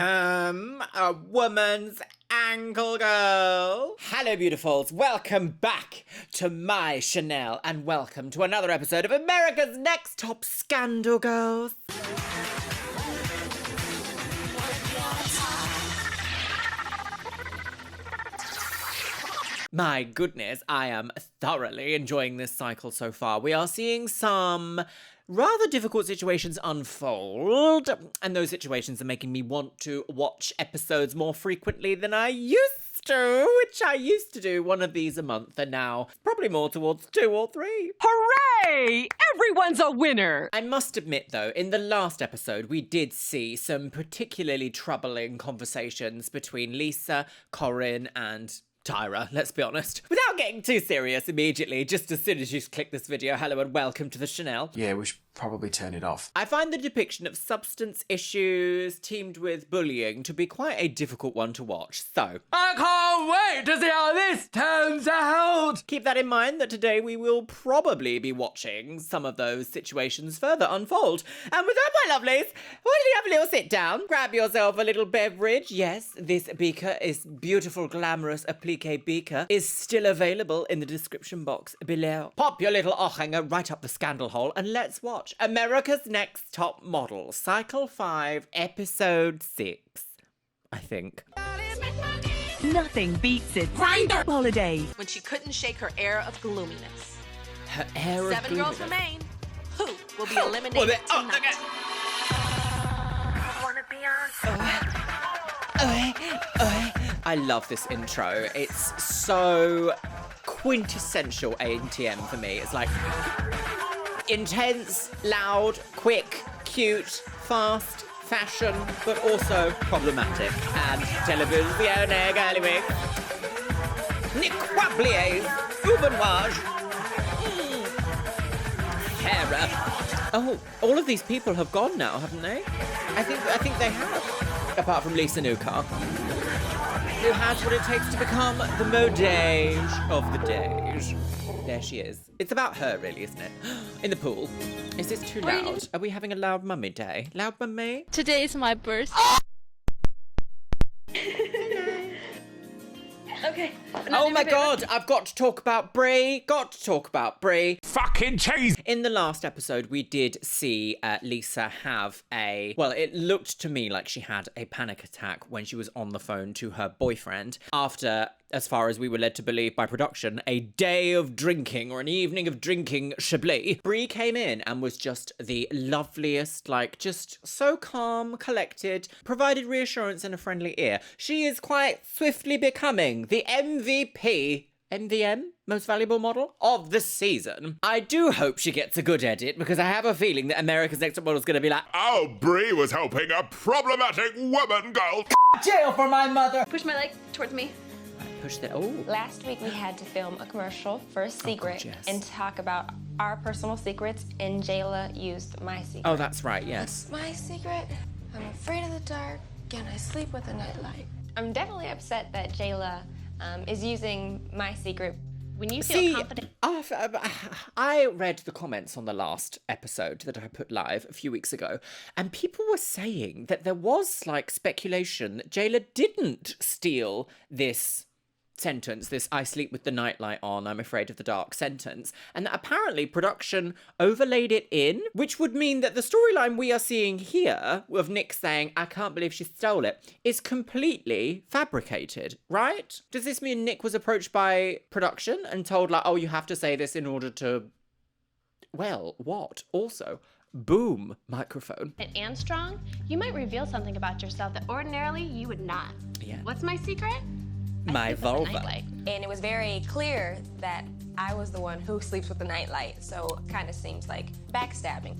A woman's ankle girl. Hello, beautifuls. Welcome back to my Chanel, and welcome to another episode of America's Next Top Scandal Girls. My goodness, I am thoroughly enjoying this cycle so far. We are seeing some rather difficult situations unfold, and those situations are making me want to watch episodes more frequently than I used to, which I used to do one of these a month, and now probably more towards 2 or 3. Hooray! Everyone's a winner! I must admit, though, in the last episode, we did see some particularly troubling conversations between Lisa, Corinne, and Tyra, let's be honest. Without getting too serious immediately, just as soon as you click this video, hello and welcome to the Chanel. Yeah, we should probably turn it off. I find the depiction of substance issues teamed with bullying to be quite a difficult one to watch, so I can't wait to see how this turns out! keep that in mind that today we will probably be watching some of those situations further unfold. And with that, my lovelies, why don't you have a little sit down, grab yourself a little beverage. Yes, this beaker is beautiful, glamorous applique beaker is still available in the description box below. Pop your little hanger right up the scandal hole and let's watch America's Next Top Model, Cycle 5, Episode 6, I think. Nothing beats it. Grinder holiday. When she couldn't shake her air of gloominess. Her air of 7 girls gloominess. remain. Who will be eliminated tonight? I love this intro. It's so quintessential antm for me. It's like intense, loud, quick, cute, fast, fashion, but also problematic. And televisione galliwig. Nick Wablier's Ubenoage. Sarah. Oh, all of these people have gone now, haven't they? I think they have. Apart from Lisa Newcar, who has what it takes to become the modage of the days. There she is. It's about her, really, isn't it? In the pool. Is this too loud? Are we having a loud mummy day? Loud mummy? Today is my birthday. Okay. Oh my god, I've got to talk about Brie. Fucking cheese! In the last episode, we did see Lisa have it looked to me like she had a panic attack when she was on the phone to her boyfriend after, as far as we were led to believe by production, a day of drinking or an evening of drinking Chablis. Brie came in and was just the loveliest, just so calm, collected, provided reassurance and a friendly ear. She is quite swiftly becoming the MVP, MVM, most valuable model of the season. I do hope she gets a good edit because I have a feeling that America's Next Top Model is going to be like, oh, Brie was helping a problematic woman, girl. jail for my mother. Push my leg towards me. Push that. Oh. Last week we had to film a commercial for Secret yes. and talk about our personal secrets, and Jayla used my secret. Oh, that's right. Yes. My secret? I'm afraid of the dark and I sleep with a nightlight. I'm definitely upset that Jayla is using my secret. When you feel confident. I read the comments on the last episode that I put live a few weeks ago, and people were saying that there was speculation that Jayla didn't steal this sentence, this I sleep with the nightlight on, I'm afraid of the dark sentence, and that apparently production overlaid it in, which would mean that the storyline we are seeing here of Nick saying, I can't believe she stole it, is completely fabricated, right? Does this mean Nick was approached by production and told oh, you have to say this in order to, well, what? Also, boom, microphone. And strong, you might reveal something about yourself that ordinarily you would not. Yeah. What's my secret? My vulva. And it was very clear that I was the one who sleeps with the nightlight, so it kind of seems like backstabbing.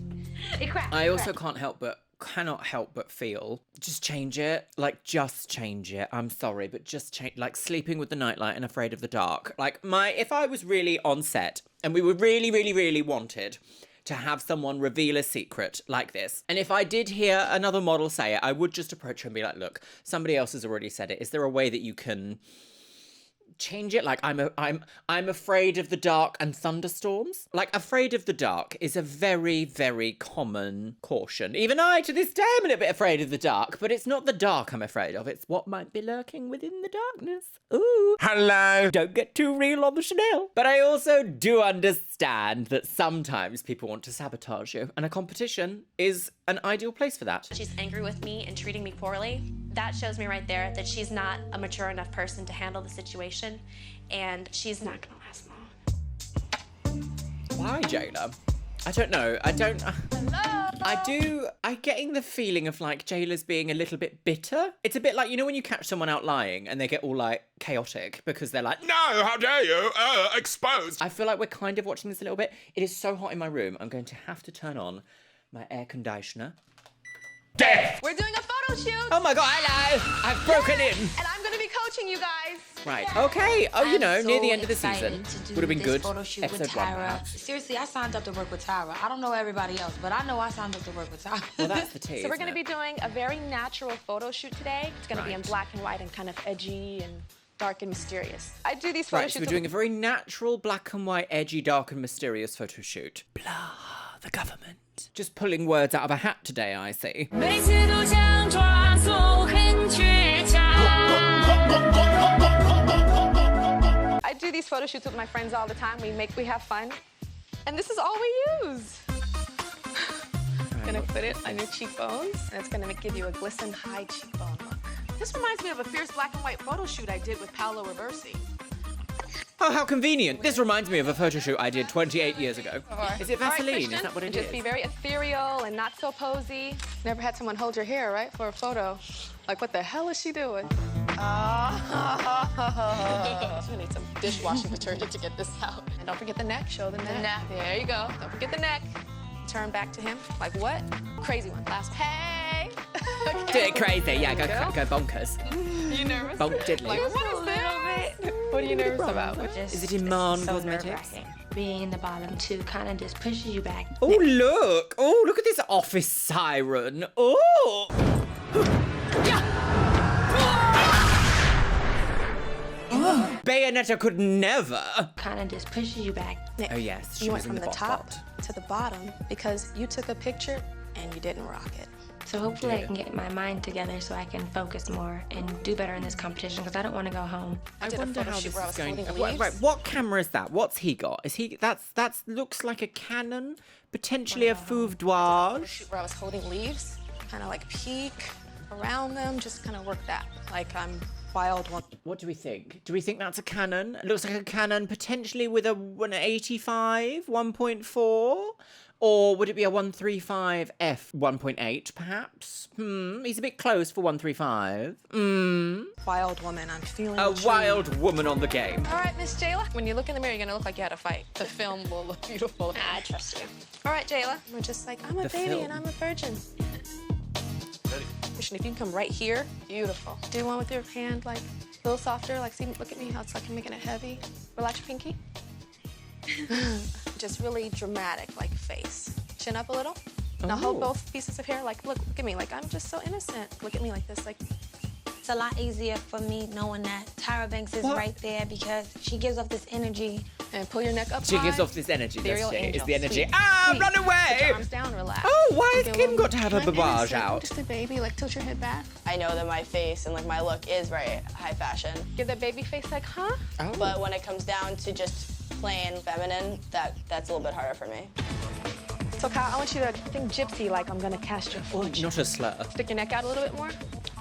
It cracks. I also cannot help but feel, just change it. Just change it. I'm sorry, but just change, sleeping with the nightlight and afraid of the dark. If I was really on set and we were really, really, really wanted to have someone reveal a secret like this, and if I did hear another model say it, I would just approach her and be like, look, somebody else has already said it. Is there a way that you can change it. Like, I'm afraid of the dark and thunderstorms. Like, afraid of the dark is a very, very common caution. Even I, to this day, am a little bit afraid of the dark, but it's not the dark I'm afraid of. It's what might be lurking within the darkness. Ooh. Hello. Don't get too real on the Chanel. But I also do understand that sometimes people want to sabotage you, and a competition is an ideal place for that. She's angry with me and treating me poorly. That shows me right there that she's not a mature enough person to handle the situation, and she's not gonna last long. Why, Jayla? I don't know. I'm getting the feeling of like Jayla's being a little bit bitter. It's a bit like, you know, when you catch someone out lying and they get all like chaotic because they're like, No, how dare you? Exposed. I feel like we're kind of watching this a little bit. It is so hot in my room. I'm going to have to turn on my air conditioner. Death. We're doing a photo shoot. Oh my God, hello! I've broken in. And I'm gonna be coaching you guys. Right, okay. Oh, you know, I'm near so the end of the excited season. to do Would have been this good. photo shoot with Episode 1, Tyra. perhaps. Seriously, I signed up to work with Tyra. I don't know everybody else, but I know I signed up to work with Tyra. Well, that's the tea. So we're gonna be doing a very natural photo shoot today. It's gonna be in Right. black and white and kind of edgy and dark and mysterious. I do these photo Right, so shoots. we're doing a very natural, black and white, edgy, dark and mysterious photo shoot. Blah, the government. Just pulling words out of a hat today, I see. I do these photo shoots with my friends all the time. We have fun. And this is all we use. Gonna put it on your cheekbones, and it's gonna give you a glisten high cheekbone look. This reminds me of a fierce black and white photo shoot I did with Paolo Reversi. Oh, how convenient. This reminds me of a photo shoot I did 28 years ago. Is it All right, Vaseline? Christian, Is that what it just is? be very ethereal and not so posy. Never had someone hold your hair, right, for a photo. Like, what the hell is she doing? You need some dishwashing detergent to get this out. And don't forget the neck. Show the neck. There you go. Don't forget the neck. Turn back to him. Like what? Crazy one. Last. Hey. Do it crazy. Yeah, go bonkers. You nervous? Bonk diddly. Like, what is this? What are you nervous about? Is it Iman Cosmetics? Being in the bottom two kind of just pushes you back. Oh, look. Oh, look at this office siren. Oh. Bayonetta could never. Kind of just pushes you back. Nick, Oh, yes, she you was went in from the the bot top bot. to the bottom because you took a picture and you didn't rock it. So hopefully I can get my mind together so I can focus more and do better in this competition because I don't want to go home. I did a wonder photo how shoot this where I is was going. holding Right, leaves. right, what camera is that? What's he got? Is he? That's looks like a Canon, potentially a Fouve Douage. Shoot where I was holding leaves, kind of like peek around them, just kind of work that like I'm wild one. What do we think? Do we think that's a Canon? It looks like a Canon, potentially with an 85 1.4. Or would it be a 135 f 1.8, perhaps? He's a bit close for 135. Wild woman, I'm feeling A the tree. wild woman on the game. All right, Miss Jayla. When you look in the mirror, you're gonna look like you had a fight. The film will look beautiful. I trust you. All right, Jayla. We're just like, I'm a The baby film. and I'm a virgin. Christian, if you can come right here, beautiful. Do one with your hand, like a little softer. Like, see, look at me. How it's like I'm making it heavy. Relax your pinky. Just really dramatic, like face. Chin up a little. Now hold Oh. both pieces of hair. Like, look at me. Like, I'm just so innocent. Look at me like this. Like, It's a lot easier for me knowing that Tyra Banks is What? right there because she gives off this energy. and pull your neck up She high. gives off this energy, Ethereal doesn't she? Is angel. the energy. Sweet, Ah, sweet. run Put away! your arms down, relax. Oh, why has Give Kim them- got to have her I'm babage innocent. out? Just a baby, like tilt your head back. I know that my face and like my look is very high fashion, Give that baby face like, huh? Oh. but when it comes down to just plain feminine, that's a little bit harder for me. So Kyle, I want you to think gypsy, like I'm gonna cast your fortune. Not a slur. Stick your neck out a little bit more.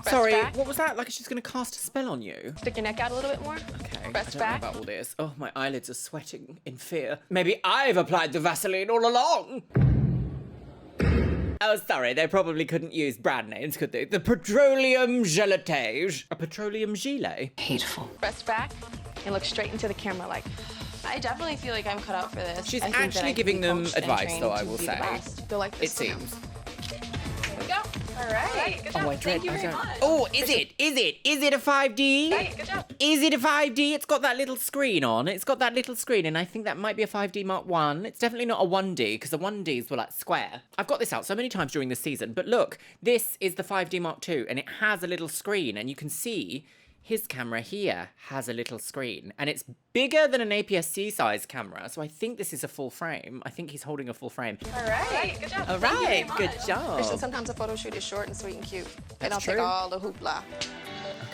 Press Sorry, back. what was that? Like she's going to cast a spell on you? Stick your neck out a little bit more. Okay, Press I don't back. know about all this. Oh, my eyelids are sweating in fear. Maybe I've applied the Vaseline all along. Oh, sorry, they probably couldn't use brand names, could they? The petroleum gelatage. A petroleum gilet. Hateful. Press back and look straight into the camera, like. I definitely feel like I'm cut out for this. She's I think that actually I can giving be them coached and advice, trained though, I to will be the say. best. Go like It this. seems. Here we go. All right. Good job. Oh, I dread. Thank you I very don't. much. Oh, is it a 5D? Right, good job. Is it a 5D? It's got that little screen on. It's got that little screen, and I think that might be a 5D Mark 1. It's definitely not a 1D, because the 1Ds were like square. I've got this out so many times during this season, but look, this is the 5D Mark 2, and it has a little screen, and you can see his camera here has a little screen, and it's bigger than an APS-C size camera, so I think this is a full frame. I think he's holding a full frame. All right, good job. All right, good job. Sometimes a photo shoot is short and sweet and cute. They That's don't take true. all the hoopla.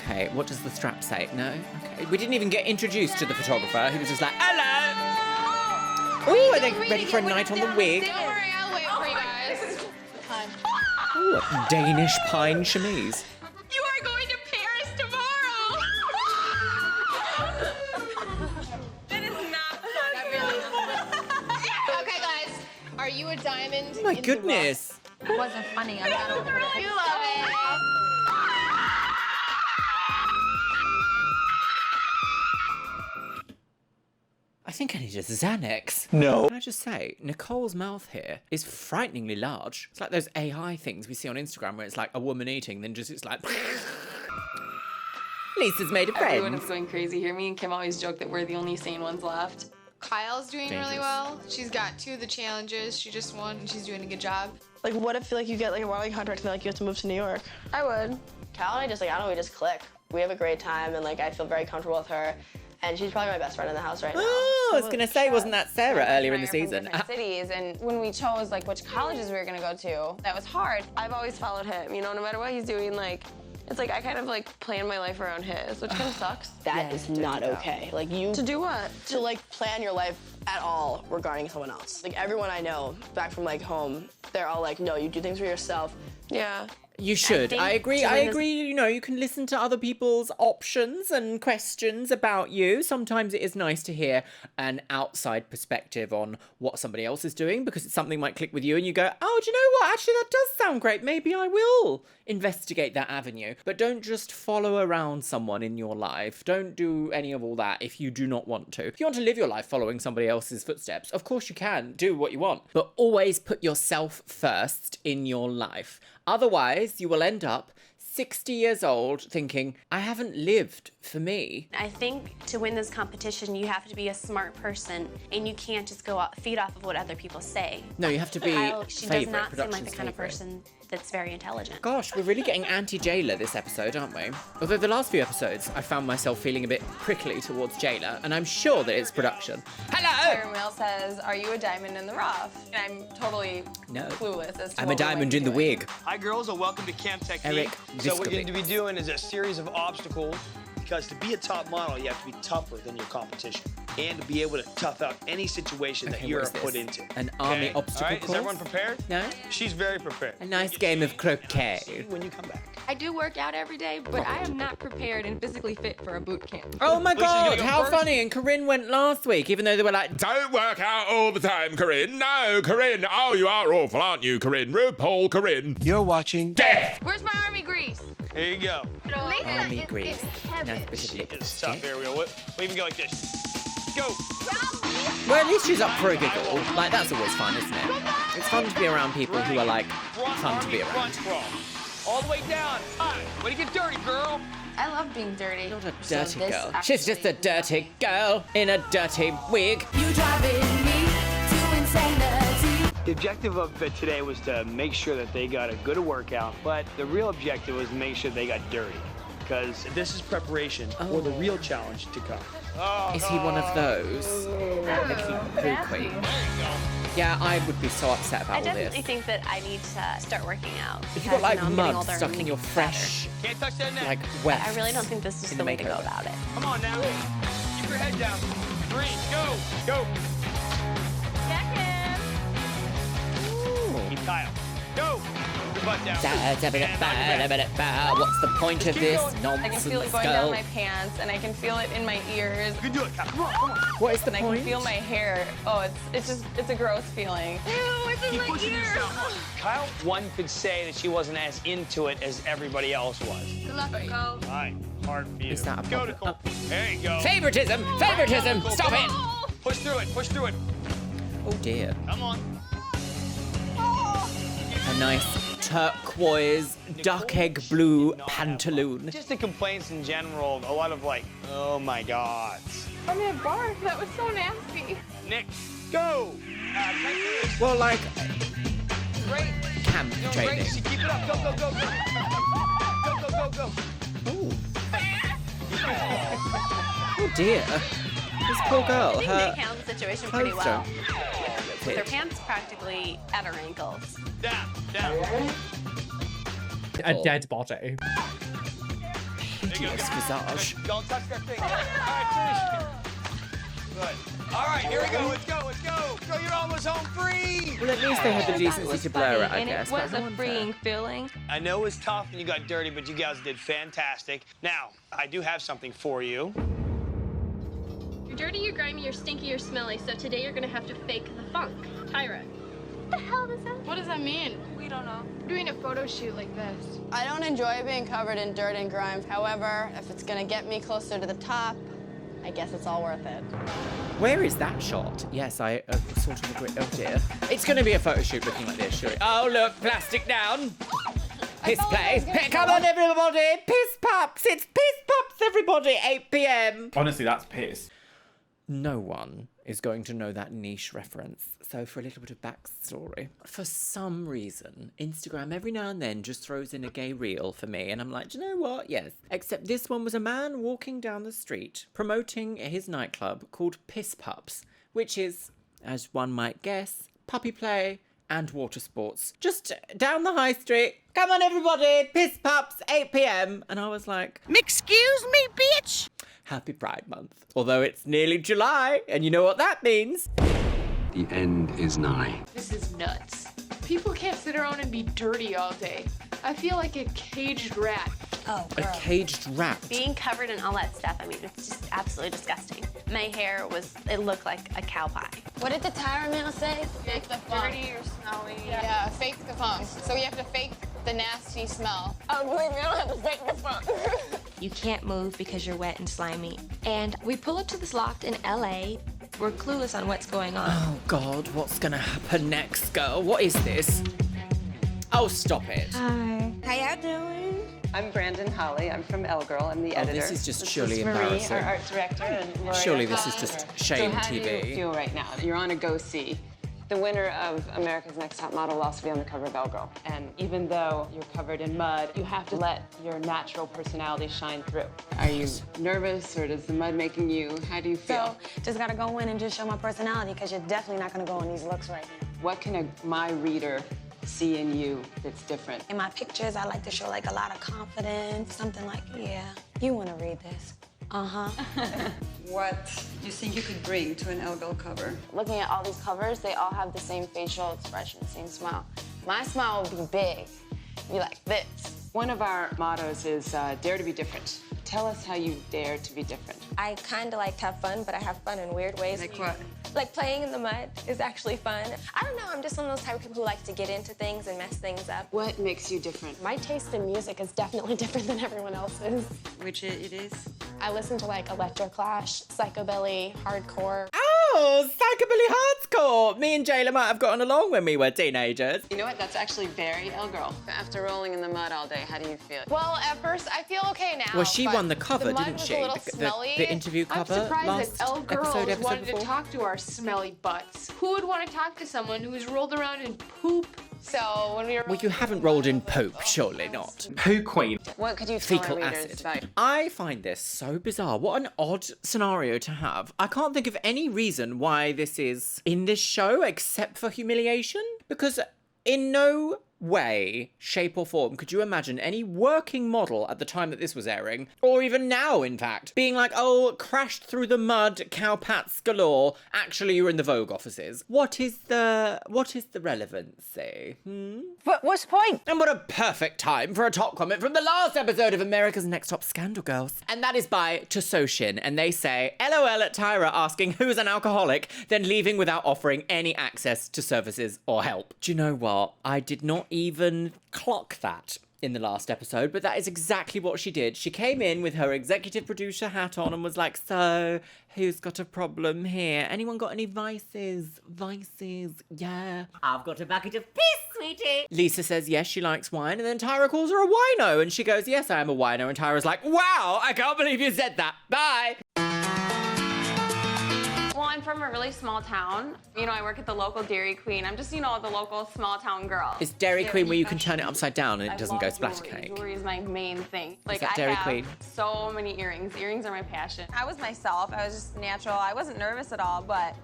Okay, what does the strap say? No? Okay. We didn't even get introduced to the photographer. He was just like, hello! Ooh, are they ready for a night on the wig? Don't worry, I'll wait for you guys. Time. Ooh, a Danish pine chemise. You are going to Paris tomorrow! That is not funny. Okay, guys, are you a diamond? Oh my goodness. It wasn't funny. I'm not over it. You love it. I think I need a Xanax. No. Can I just say, Nicole's mouth here is frighteningly large. It's like those AI things we see on Instagram where it's like a woman eating, then just it's like... Lisa's made a friend. Everyone is going crazy here. Me and Kim always joke that we're the only sane ones left. Kyle's doing really well. She's got 2 of the challenges. She just won, and she's doing a good job. Like, what if you get like a modeling contract and like you have to move to New York? I would. Cal and I just like, I don't know, we just click. We have a great time and like I feel very comfortable with her. And she's probably my best friend in the house right now. Oh, I was going to say, wasn't that Sarah earlier in the season? Cities, and when we chose like which colleges we were gonna go to, that was hard. I've always followed him, you know, no matter what he's doing, like, it's like I kind of like plan my life around his, which kind of sucks. That is not okay. Like you To do what? to like plan your life at all regarding someone else. Like everyone I know back from like home, they're all like, no, you do things for yourself. Yeah. You should. think I agree. doing I this- agree. You know, you can listen to other people's options and questions about you. Sometimes it is nice to hear an outside perspective on what somebody else is doing because something might click with you and you go, oh, do you know what? Actually, that does sound great. Maybe I will investigate that avenue. But don't just follow around someone in your life. Don't do any of all that if you do not want to. If you want to live your life following somebody else's footsteps, of course you can. Do what you want. But always put yourself first in your life. Otherwise, you will end up 60 years old thinking, I haven't lived for me. I think to win this competition, you have to be a smart person, and you can't just go feed off of what other people say. No, you have to be She does favourite, not seem like production's the kind of favourite. person that's very intelligent. Gosh, we're really getting anti-Jailer this episode, aren't we? Although the last few episodes, I found myself feeling a bit prickly towards Jailer, and I'm sure that it's production. Hello! Tyron Will says, are you a diamond in the rough? And I'm totally No. clueless as to I'm what a diamond we're in the doing. wig. Hi, girls, and welcome to Camp Technique. Eric So what we're going Viscovic. to be doing is a series of obstacles, because to be a top model, you have to be tougher than your competition and to be able to tough out any situation that Okay, you're what is put this? into. An army Okay? obstacle All right, course? is everyone prepared? No? She's very prepared. A nice game of croquet. When you come back. I do work out every day, but I am not prepared and physically fit for a boot camp. Oh my Lisa's gonna god, go how first. funny. And Corinne went last week, even though they were like, Don't work out all the time, Corinne. No, Corinne. Oh, you are awful, aren't you, Corinne? RuPaul, Corinne. You're watching Death. Where's my army grease? Here you go. army grease. Nice bit of It's tough. lipstick. Here we go. We even go like this. Go. Well, at least she's up for a giggle. Like, that's always fun, isn't it? It's fun to be around people who are, like, Front fun to army be around. front crawl. All the way down. Hi. Way to get dirty, girl. I love being dirty. Not a dirty girl. She's just a dirty girl in a dirty wig. The objective of today was to make sure that they got a good workout, but the real objective was to make sure they got dirty. Because this is preparation for the real challenge to come. Is he one of those? Making poo queen. Yeah, I would be so upset I about all definitely this. think that I need to start working out. If you've got like because, you know, I'm getting mud older stuck and in your fatter. fresh, Can't touch that neck. like, weft. I really don't think this is in the the way to go makeover. about it. Come on now. Keep your head down. 3, go. Go. Keep Kyle. Go. Put your butt down. What's the point of this I can nonsense, feel it going down girl? my pants, and I can feel it in my ears. You can do it. Come on, come on. What is the And I point? can feel my hair. Oh, it's a gross feeling. Ew, it's in Keep my pushing ear. yourself. Kyle, one could say that she wasn't as into it as everybody else was. Good luck, Nicole. All right, hard for you. Is that a go, problem? Nicole. There you go. Favoritism! Favoritism! Go, go, Stop go. it! Push through it. Push through it. Oh dear. Come on. A nice turquoise, duck egg blue pantaloon. Just the complaints in general, a lot of like, oh my God. I'm gonna barf. That was so nasty. Nick, go. Well, like, Great. camp Doing training. great. Keep it up. Go, go, go, go. Go, go, go, go. Ooh. Oh dear. This poor girl. I think they handled the situation pretty clothes well. don't With her fit. pants practically at her ankles. Down. A dead body. Hideous visage. Don't touch that thing. All right, finish. Good. All right, here we go. Let's go. Girl, you're almost home free. Well, at least they had the decency to blur it, I and guess. it but was how a unfair. freeing feeling. I know it was tough and you got dirty, but you guys did fantastic. Now, I do have something for you. You're dirty, you're grimy, you're stinky, you're smelly, so today you're gonna have to fake the funk. Tyra. What the hell does that mean? What does that mean? We don't know. We're doing a photo shoot like this. I don't enjoy being covered in dirt and grime. However, if it's gonna get me closer to the top, I guess it's all worth it. Where is that shot? Yes, I sort of agree. Oh dear. It's going to be a photo shoot looking like this, surely. Oh, look, plastic down. Piss play. Come on, everybody. Piss pups. It's piss pups, everybody. 8 p.m. Honestly, that's piss. No one is going to know that niche reference. So for a little bit of backstory, for some reason, Instagram every now and then just throws in a gay reel for me. And I'm like, do you know what? Yes. Except this one was a man walking down the street promoting his nightclub called Piss Pups, which is, as one might guess, puppy play and water sports. Just down the high street. Come on, everybody. Piss Pups, 8 p.m. And I was like, Excuse me, bitch! Happy Pride Month. Although it's nearly July, and you know what that means. The end is nigh. This is nuts. People can't sit around and be dirty all day. I feel like a caged rat. Oh, A girl. caged rat. Being covered in all that stuff, I mean, it's just absolutely disgusting. My hair it looked like a cow pie. What did the tire man say? Fake the funk. Dirty or smelly. Yeah, fake the funk. So we have to fake the nasty smell. Oh, believe me, I don't have to fake the funk. You can't move because you're wet and slimy. And we pull up to this loft in LA. We're clueless on what's going on. Oh God, what's gonna happen next, girl? What is this? Oh, stop it. Hi. How y'all doing? I'm Brandon Holly. I'm from Elle Girl. I'm the Oh, editor. this is just This surely is Marie, embarrassing. our art director, and Gloria. Surely this is just shame so how do you TV. feel right now? You're on a go-see. The winner of America's Next Top Model will also be on the cover of Elle Girl. And even though you're covered in mud, you have to let your natural personality shine through. Are you nervous, or does the mud making you? How do you feel? So, just gotta go in and just show my personality, because you're definitely not gonna go in these looks right now. What can my reader see in you that's different? In my pictures, I like to show like a lot of confidence, something like, yeah, you wanna read this. Uh-huh. What do you think you could bring to an Elle Girl cover? Looking at all these covers, they all have the same facial expression, same smile. My smile would be big, be like this. One of our mottos is dare to be different. Tell us how you dare to be different. I kind of like to have fun, but I have fun in weird ways. Like what? Like playing in the mud is actually fun. I don't know, I'm just one of those type of people who like to get into things and mess things up. What makes you different? My taste in music is definitely different than everyone else's. Which it is? I listen to like Electroclash, Psychobilly, hardcore. Oh, psychobilly hardcore. Me and Jayla might have gotten along when we were teenagers. You know what? That's actually very Elle Girl. After rolling in the mud all day, how do you feel? Well, at first, I feel okay now. Well, she but won the cover, mud didn't was she? A little smelly. The interview cover I'm surprised last that Elle Girls episode wanted before. to talk to our smelly butts. Who would want to talk to someone who's rolled around in poop? So when we were Well, you haven't rolled in poop, surely not. Poo queen. What could you tell Fecal our readers acid. about? I find this so bizarre. What an odd scenario to have. I can't think of any reason why this is in this show except for humiliation. Because in no way, shape or form could you imagine any working model at the time that this was airing, or even now in fact, being like, oh, crashed through the mud, cowpats galore, actually you're in the Vogue offices. What is the relevancy? But what's the point? And what a perfect time for a top comment from the last episode of America's Next Top Scandal Girls. And that is by Tososhin, and they say, LOL at Tyra asking who's an alcoholic, then leaving without offering any access to services or help. Do you know what? I did not even clock that in the last episode, but that is exactly what she did. She came in with her executive producer hat on and was like, so, who's got a problem here? Anyone got any vices? Vices, yeah. I've got a bucket of piss, sweetie. Lisa says, yes, she likes wine, and then Tyra calls her a wino, and she goes, yes, I am a wino, and Tyra's like, wow, I can't believe you said that. Bye. Well, I'm from a really small town. You know, I work at the local Dairy Queen. I'm just, you know, the local small town girl. It's Dairy Queen where you can turn it upside down and it doesn't go splatter jewelry. cake. Jewelry is my main thing. Like, that I Dairy have Queen? so many earrings. Earrings are my passion. I was myself. I was just natural. I wasn't nervous at all, but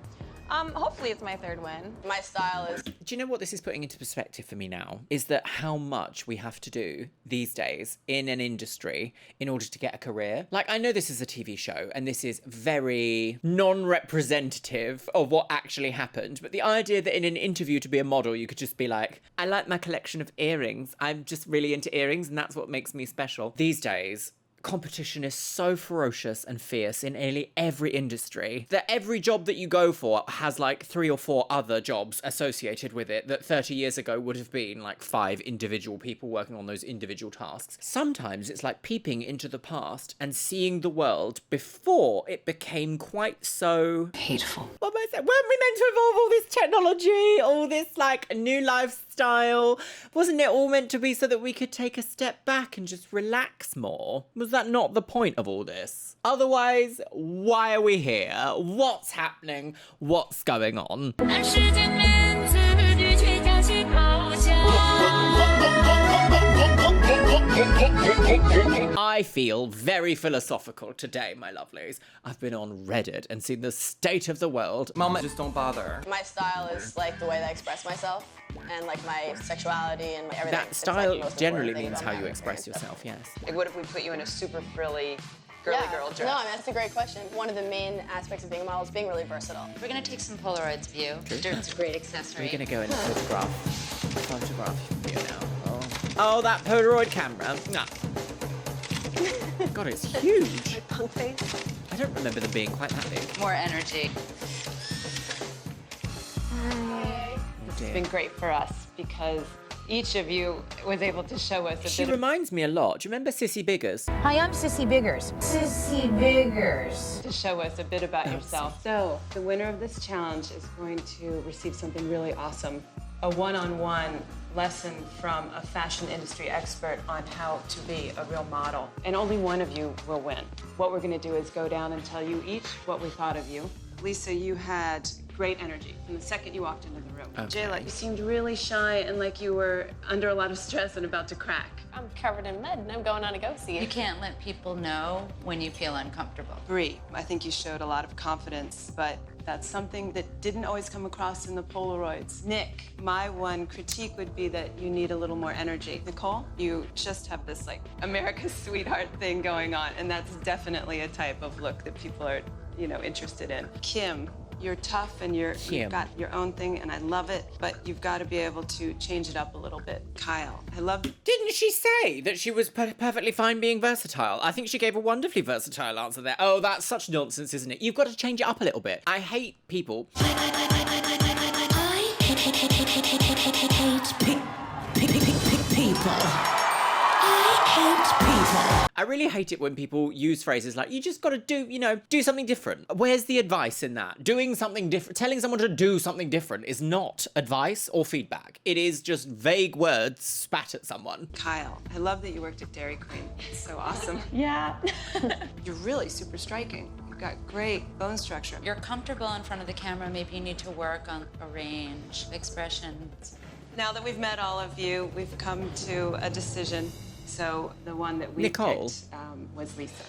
hopefully it's my third win. My style is... Do you know what this is putting into perspective for me now? Is that how much we have to do these days in an industry in order to get a career? Like, I know this is a TV show and this is very non-representative of what actually happened, but the idea that in an interview to be a model, you could just be like, I like my collection of earrings. I'm just really into earrings and that's what makes me special. These days, competition is so ferocious and fierce in nearly every industry that every job that you go for has like 3 or 4 other jobs associated with it that 30 years ago would have been like 5 individual people working on those individual tasks. Sometimes it's like peeping into the past and seeing the world before it became quite so hateful. What am I saying? Weren't we meant to evolve all this technology, all this like new lifestyle? Wasn't it all meant to be so that we could take a step back and just relax more? Was that not the point of all this? Otherwise, why are we here? What's happening? What's going on? I feel very philosophical today, my lovelies. I've been on Reddit and seen the state of the world. Mama, just don't bother. My style is like the way that I express myself and like my sexuality and everything. That style generally means how you express yourself, yes. Like, what if we put you in a super frilly girly girl dress? No, I mean, that's a great question. One of the main aspects of being a model is being really versatile. We're gonna take some Polaroids of you. Dirt's a great accessory. We're gonna go in photograph view now. Oh, that Polaroid camera. Nah. God, it's huge. Punk face. I don't remember them being quite that big. More energy. This has been great for us because each of you was able to show us a She bit reminds me a lot. Do you remember Sissy Biggers? Hi, I'm Sissy Biggers. Sissy Biggers. to show us a bit about yourself. So the winner of this challenge is going to receive something really awesome. A one-on-one lesson from a fashion industry expert on how to be a real model. And only one of you will win. What we're gonna do is go down and tell you each what we thought of you. Lisa, you had great energy from the second you walked into the room. Okay. Jayla, you seemed really shy and like you were under a lot of stress and about to crack. I'm covered in mud and I'm going on to go see it. You can't let people know when you feel uncomfortable. Bree, I think you showed a lot of confidence, but that's something that didn't always come across in the Polaroids. Nick, my one critique would be that you need a little more energy. Nicole, you just have this like America's sweetheart thing going on, and that's definitely a type of look that people are, you know, interested in. Kim, you're tough and you've got your own thing, and I love it, but you've got to be able to change it up a little bit. Kyle, I love... Didn't she say that she was perfectly fine being versatile? I think she gave a wonderfully versatile answer there. Oh, that's such nonsense, isn't it? You've got to change it up a little bit. I hate people. I hate people. I really hate it when people use phrases like, you just got to do something different. Where's the advice in that? Doing something different, telling someone to do something different is not advice or feedback. It is just vague words spat at someone. Kyle, I love that you worked at Dairy Queen. It's so awesome. Yeah. You're really super striking. You've got great bone structure. You're comfortable in front of the camera. Maybe you need to work on a range of expressions. Now that we've met all of you, we've come to a decision. So the one that we Nicole picked was Lisa.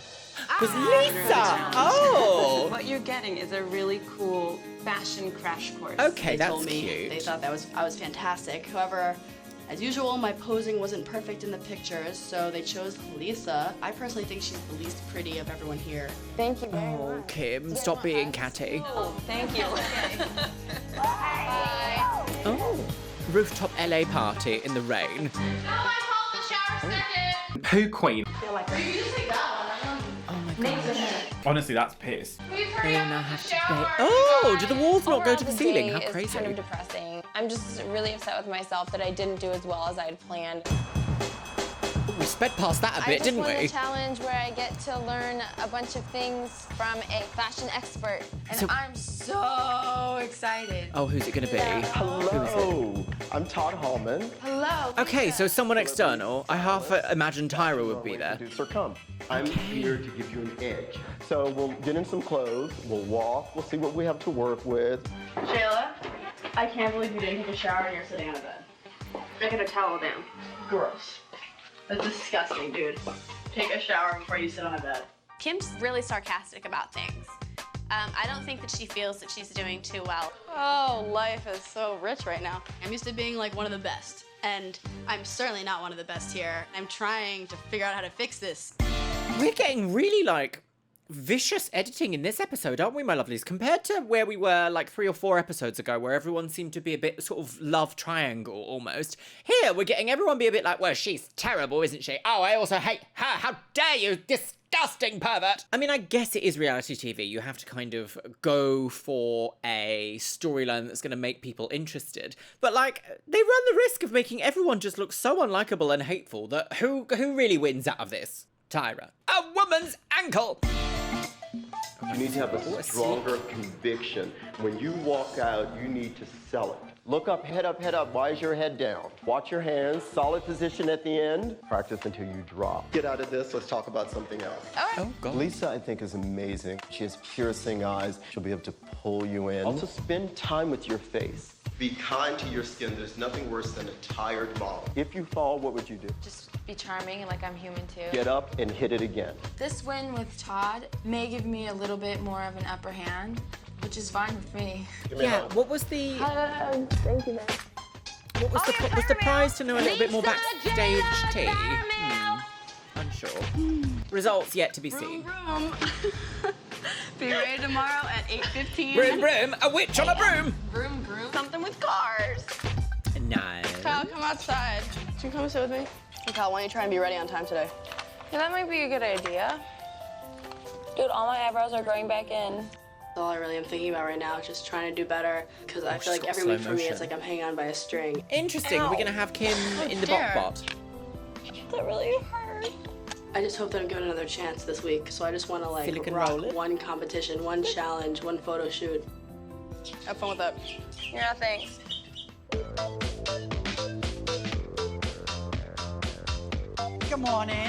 Was Lisa? Oh! What you're getting is a really cool fashion crash course. Okay, They that's told me cute. they thought I was fantastic. However, as usual, my posing wasn't perfect in the pictures, so they chose Lisa. I personally think she's the least pretty of everyone here. Thank you very much. Oh, Kim, stop being catty. Oh, thank you. Bye. Oh, rooftop LA party in the rain. Poo Queen. Are you using that one? Oh my god. Honestly, that's piss. They all now have to pay. Oh, do the walls not go to the ceiling? How It's crazy. kind of depressing. I'm just really upset with myself that I didn't do as well as I had planned. We sped past that a bit, didn't I we? just won the challenge where I get to learn a bunch of things from a fashion expert. And So- I'm so excited. Oh, who's it going to be? Yeah. Who is it? I'm Todd Hallman. Hello. Okay, so someone external. I half imagined Tyra would be there. Sir, come. I'm here to give you an edge. So we'll get in some clothes, we'll walk, we'll see what we have to work with. Shayla, I can't believe you didn't take a shower and you're sitting on a bed. I got a towel down. Gross. That's disgusting, dude. Take a shower before you sit on a bed. Kim's really sarcastic about things. I don't think that she feels that she's doing too well. Oh, life is so rich right now. I'm used to being like one of the best, and I'm certainly not one of the best here. I'm trying to figure out how to fix this. We're getting really, like, vicious editing in this episode, aren't we, my lovelies? Compared to where we were, like, 3 or 4 episodes ago, where everyone seemed to be a bit sort of love triangle, almost. Here, we're getting everyone be a bit like, well, she's terrible, isn't she? Oh, I also hate her. How dare you, disgusting pervert! I mean, I guess it is reality TV. You have to kind of go for a storyline that's going to make people interested. But, like, they run the risk of making everyone just look so unlikable and hateful that who really wins out of this? Tyra. A woman's ankle! You need to have a stronger conviction. When you walk out, you need to sell it. Look up, head up, head up. Why is your head down? Watch your hands, solid position at the end. Practice until you drop. Get out of this, let's talk about something else. Oh, God. Lisa, I think, is amazing. She has piercing eyes. She'll be able to pull you in. Also, spend time with your face. Be kind to your skin. There's nothing worse than a tired model. If you fall, what would you do? Just be charming and like I'm human too. Get up and hit it again. This win with Todd may give me a little bit more of an upper hand, which is fine with me. Yeah, what was the... Thank you, man. What was was the prize to know a little bit more backstage tea? Unsure. Results yet to be seen. Broom. Be ready tomorrow at 8:15. Broom, broom, a witch on a broom! Broom, broom. Something with cars. Nice. Kyle, come outside. Can you come sit with me? Hey, Kyle, why don't you try and be ready on time today? Yeah, that might be a good idea. Dude, all my eyebrows are growing back in. All I really am thinking about right now is just trying to do better, because I feel like every week for me it's like I'm hanging on by a string. Interesting. We're gonna have Kim in the bot. That really hurt. I just hope that I'm given another chance this week, so I just want to like Feel you can rock roll it? one competition, one challenge, one photo shoot. Have fun with that. Yeah, thanks. Good morning.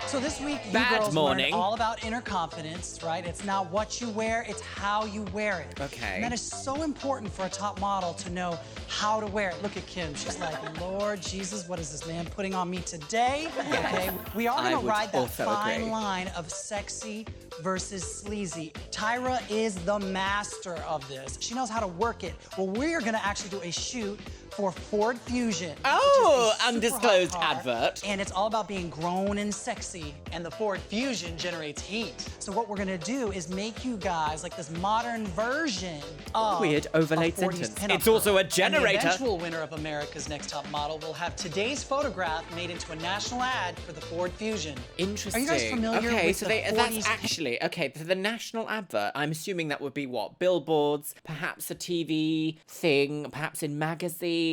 So this week, you Bad girls morning. learned all about inner confidence, right? It's not what you wear, it's how you wear it. Okay. And that is so important for a top model to know how to wear it. Look at Kim. She's like, Lord Jesus, what is this man putting on me today? Okay. We are I going to would ride that also fine agree. line of sexy versus sleazy. Tyra is the master of this. She knows how to work it. Well, we're going to actually do a shoot for Ford Fusion. Oh, which is a super undisclosed hot car, advert. And it's all about being grown and sexy, and the Ford Fusion generates heat. So what we're gonna do is make you guys like this modern version of Weird overlaid a 40s sentence. pinup It's also a girl. generator. And the eventual winner of America's Next Top Model will have today's photograph made into a national ad for the Ford Fusion. Interesting. Are you guys familiar okay, with so the 40s? that's actually okay. For the national advert, I'm assuming that would be what? Billboards, perhaps a TV thing, perhaps in magazines.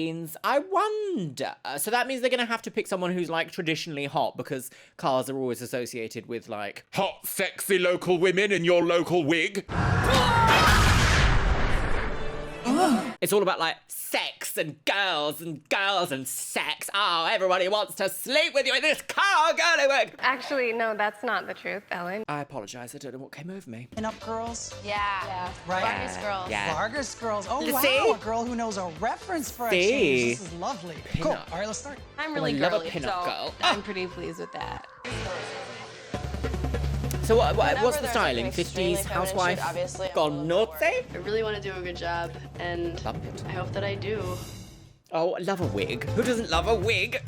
I wonder. So that means they're gonna have to pick someone who's like traditionally hot, because cars are always associated with like Hot, sexy local women in your local wig. It's all about like sex and girls and sex. Oh, everybody wants to sleep with you in this car, girly wig. Actually, no, that's not the truth, Ellen. I apologize. I don't know what came over me. Pinup girls? Yeah. Right. Vargas girls. Yeah. Vargas girls. Oh, You wow. see? A girl who knows a reference for a See? change. This is lovely. Cool. Pinup. All right, let's start. I'm really I love a girly, pinup so girl. I'm pretty pleased with that. So what's Whenever the there's, styling? like, an extremely 50s feminine housewife shoot, obviously, I'm gone naughty? I really want to do a good job, and Love it. I hope that I do. Oh, I love a wig. Who doesn't love a wig?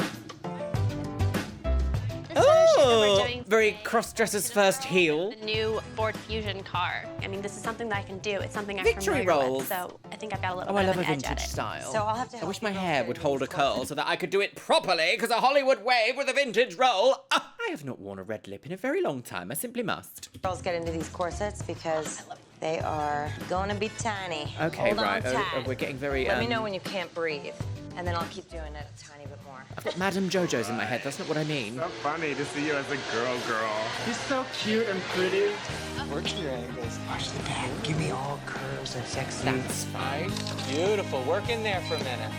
This photo shoot that we're Oh, doing very today cross-dresser's first heel. The new Ford Fusion car. I mean, this is something that I can do. It's something I'm Victory familiar rolls. with, so I think I've got a little Oh, I bit love of a an edge at vintage it. style. So I'll have to I help wish you my real hair good would in hold a these curl so that I could do it properly, because a Hollywood wave with a vintage roll. Ah, I have not worn a red lip in a very long time. I simply must. girls get into these corsets because they are going to be tiny. Okay, Hold right. on tight. We're getting very. Let me know when you can't breathe, and then I'll keep doing it a tiny bit more. I've got Madame Jojo's in my head. That's not what I mean. So funny to see you as a girl. You're so cute and pretty. Work your angles. Watch the back. Give me all curves and sexy. That's fine. Beautiful. Work in there for a minute.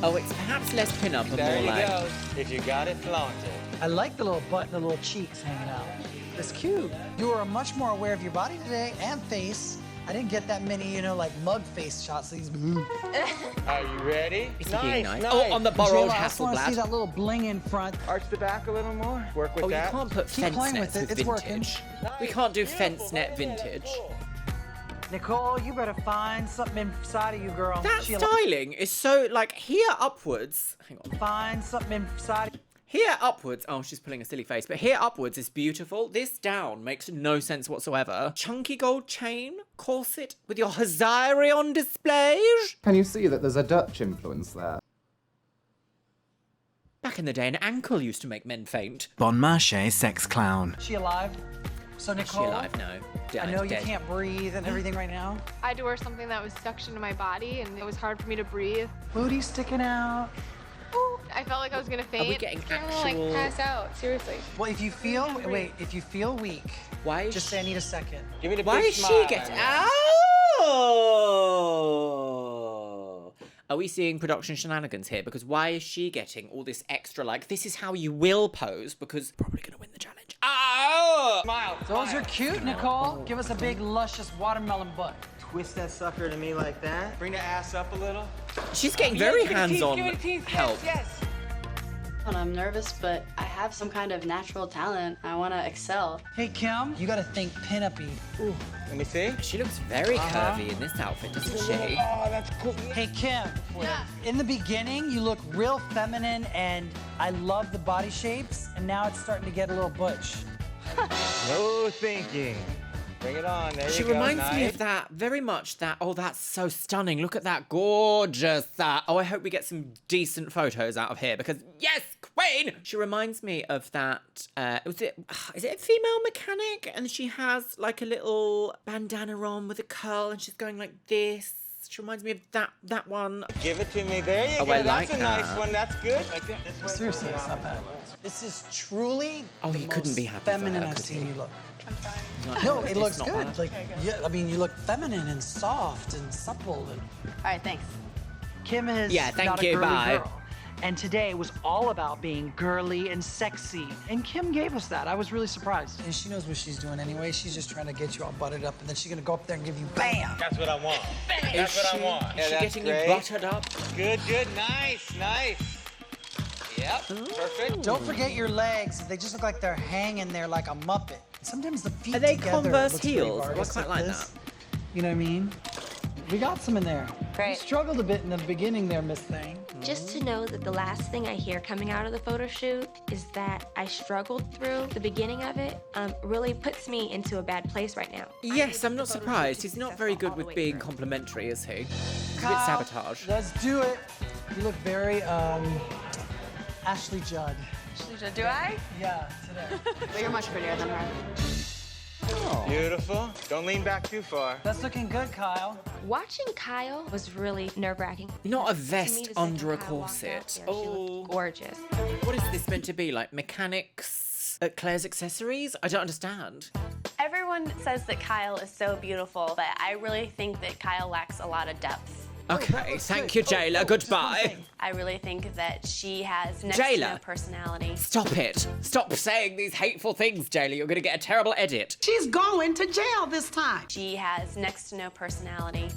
Oh, it's perhaps less pin-up and There more you like... go. If you got it, flaunt it. I like the little butt and the little cheeks hanging out. It's cute. You are much more aware of your body today and face. I didn't get that many, you know, like mug face shots. These. Are you ready? Nice. Oh, on the borrowed Jayla, I just want to see Hasselblad. that little bling in front. Arch the back a little more. Work with Oh, that. you can't put Keep fence playing nets with it. with It's working. vintage. We can't do fence net vintage. Nicole, you better find something inside of you, girl. That Sheila. styling is so, like, here upwards. Hang on. Find something inside. Here upwards, oh, she's pulling a silly face, but here upwards is beautiful. This down makes no sense whatsoever. Chunky gold chain, corset with your Hazari on display. Can you see that there's a Dutch influence there? Back in the day, an ankle used to make men faint. Bon Marché sex clown. Is she alive? So Nicole, Is she alive? No. I know you Dead. can't breathe and everything right now. I had to wear something that was suction to my body, and it was hard for me to breathe. Booty sticking out. I felt like I was gonna faint. getting I'm gonna like actual- pass out. Seriously. Well, if you feel if you feel weak, Why is just say I need a second. Give me the Why big is she smile. getting... Oh! Are we seeing production shenanigans here? Because why is she getting all this extra, like, this is how you will pose, because probably gonna win the challenge. Oh! Smile. Those are cute, Nicole. Give us a big, luscious watermelon butt. Twist that sucker to me like that. Bring the ass up a little. She's getting very hands-on help. Yes. I'm nervous, but I have some kind of natural talent. I want to excel. Hey, Kim, you gotta think pin-up-y. Ooh. Let me see. She looks very curvy in this outfit, doesn't she? Oh, that's cool. Hey, Kim. Yeah. In the beginning, you look real feminine, and I love the body shapes, and now it's starting to get a little butch. No thinking. Bring it on. There She you go. reminds me Nice. of that, very much that, oh, that's so stunning. Look at that, gorgeous. Oh, I hope we get some decent photos out of here because, yes, queen! She reminds me of that, is it a female mechanic? And she has like a little bandana on with a curl and she's going like this. She reminds me of that one. Give it to me. There you Oh, go. I That's like a nice that. one. That's good. Like that. Seriously, it's not bad. This is truly Oh, the he couldn't most be happy for feminine her, I've could seen he? you look. Like, No, it it's looks not good. bad. Like, yeah, I mean, you look feminine and soft and supple. And All right, thanks. Kim is Yeah, thank not a you, girly bye. girl. And today was all about being girly and sexy. And Kim gave us that. I was really surprised. And she knows what she's doing anyway. She's just trying to get you all buttered up, and then she's gonna go up there and give you BAM! That's what I want. That's what I want. Is she that's getting great. you buttered up? Good, good. Nice, nice. Yep, perfect. Don't forget your legs. They just look like they're hanging there like a Muppet. Sometimes the feet Are they together Converse looks pretty heels? I artistic, quite like this. that. You know what I mean? We got some in there. Great. You struggled a bit in the beginning there, Miss Thing. Just to know that the last thing I hear coming out of the photo shoot is that I struggled through the beginning of it really puts me into a bad place right now. Yes, I'm not surprised. He's not very good with being complimentary, is he? He's a bit sabotage. Let's do it. You look very, Ashley Judd. Do I? Yeah, today. But you're much prettier than her. Beautiful. Don't lean back too far. That's looking good, Kyle. Watching Kyle was really nerve-wracking. Not a To me, vest the second under a Kyle walked out corset. there, she looked gorgeous. What is this meant to be? Like mechanics at Claire's Accessories? I don't understand. Everyone says that Kyle is so beautiful, but I really think that Kyle lacks a lot of depth. Okay, thank you, Jayla. Goodbye. I really think that she has next to Jayla. no personality. Stop it. Stop saying these hateful things, Jayla. You're going to get a terrible edit. She's going to jail this time. She has next to no personality.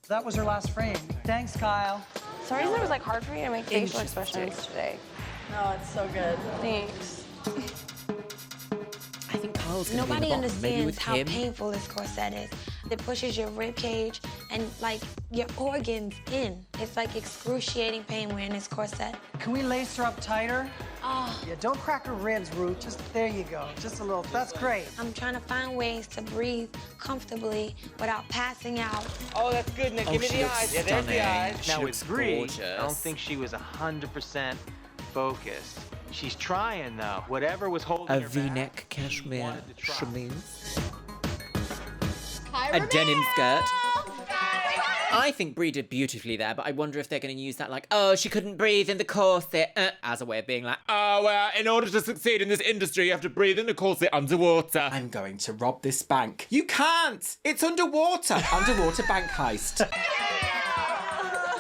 That was her last frame. Thanks, Kyle. For some reason, it was like hard for me to make facial expressions today. No, it's so good. Thanks. I think Kyle's going to be Nobody in the bottom. Maybe understands with how him. painful this corset is. It pushes your rib cage and like your organs in. It's like excruciating pain wearing this corset. Can we lace her up tighter? Oh, Yeah, don't crack her ribs, Ruth. Just, there you go. Just a little, that's great. I'm trying to find ways to breathe comfortably without passing out. Oh, that's good. Now Oh, give me she the looks eyes. Yeah, there's the stunning. eyes. She Now looks with Bree, gorgeous. I don't think she was 100% focused. She's trying though. Whatever was holding A her back, V-neck she cashmere wanted to try. chemise. A denim skirt. I think Brie did beautifully there, but I wonder if they're going to use that like, oh, she couldn't breathe in the corset, as a way of being like, oh, well, in order to succeed in this industry, you have to breathe in the corset underwater. I'm going to rob this bank. You can't! It's underwater! Underwater bank heist.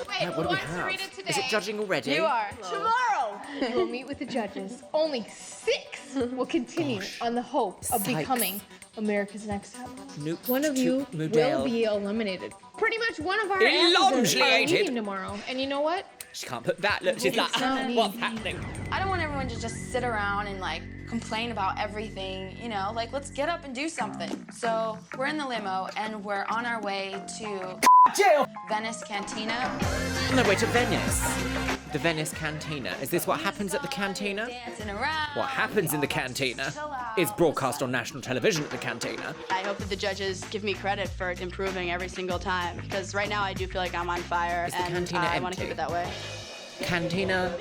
Wait, Yeah, what do we have? Is it judging already? You are. Tomorrow, you will meet with the judges. Only 6 will continue on the hope of Sykes. becoming America's Next Top Model. Nope. One of you Model. will be eliminated. Pretty much one of our actors are Elongated. leaving tomorrow. And you know what? She can't put that. Look, she's like, It's not me. what's happening? I don't want everyone to just sit around and like complain about everything, you know, like let's get up and do something. So we're in the limo and we're on our way to jail. Venice Cantina. On their way to Venice. The Venice Cantina. Is this what happens at the cantina? Dancing around. What happens in the cantina is broadcast on national television at the cantina. I hope that the judges give me credit for improving every single time, because right now I do feel like I'm on fire, Is the and cantina I want empty? to keep it that way. Cantina,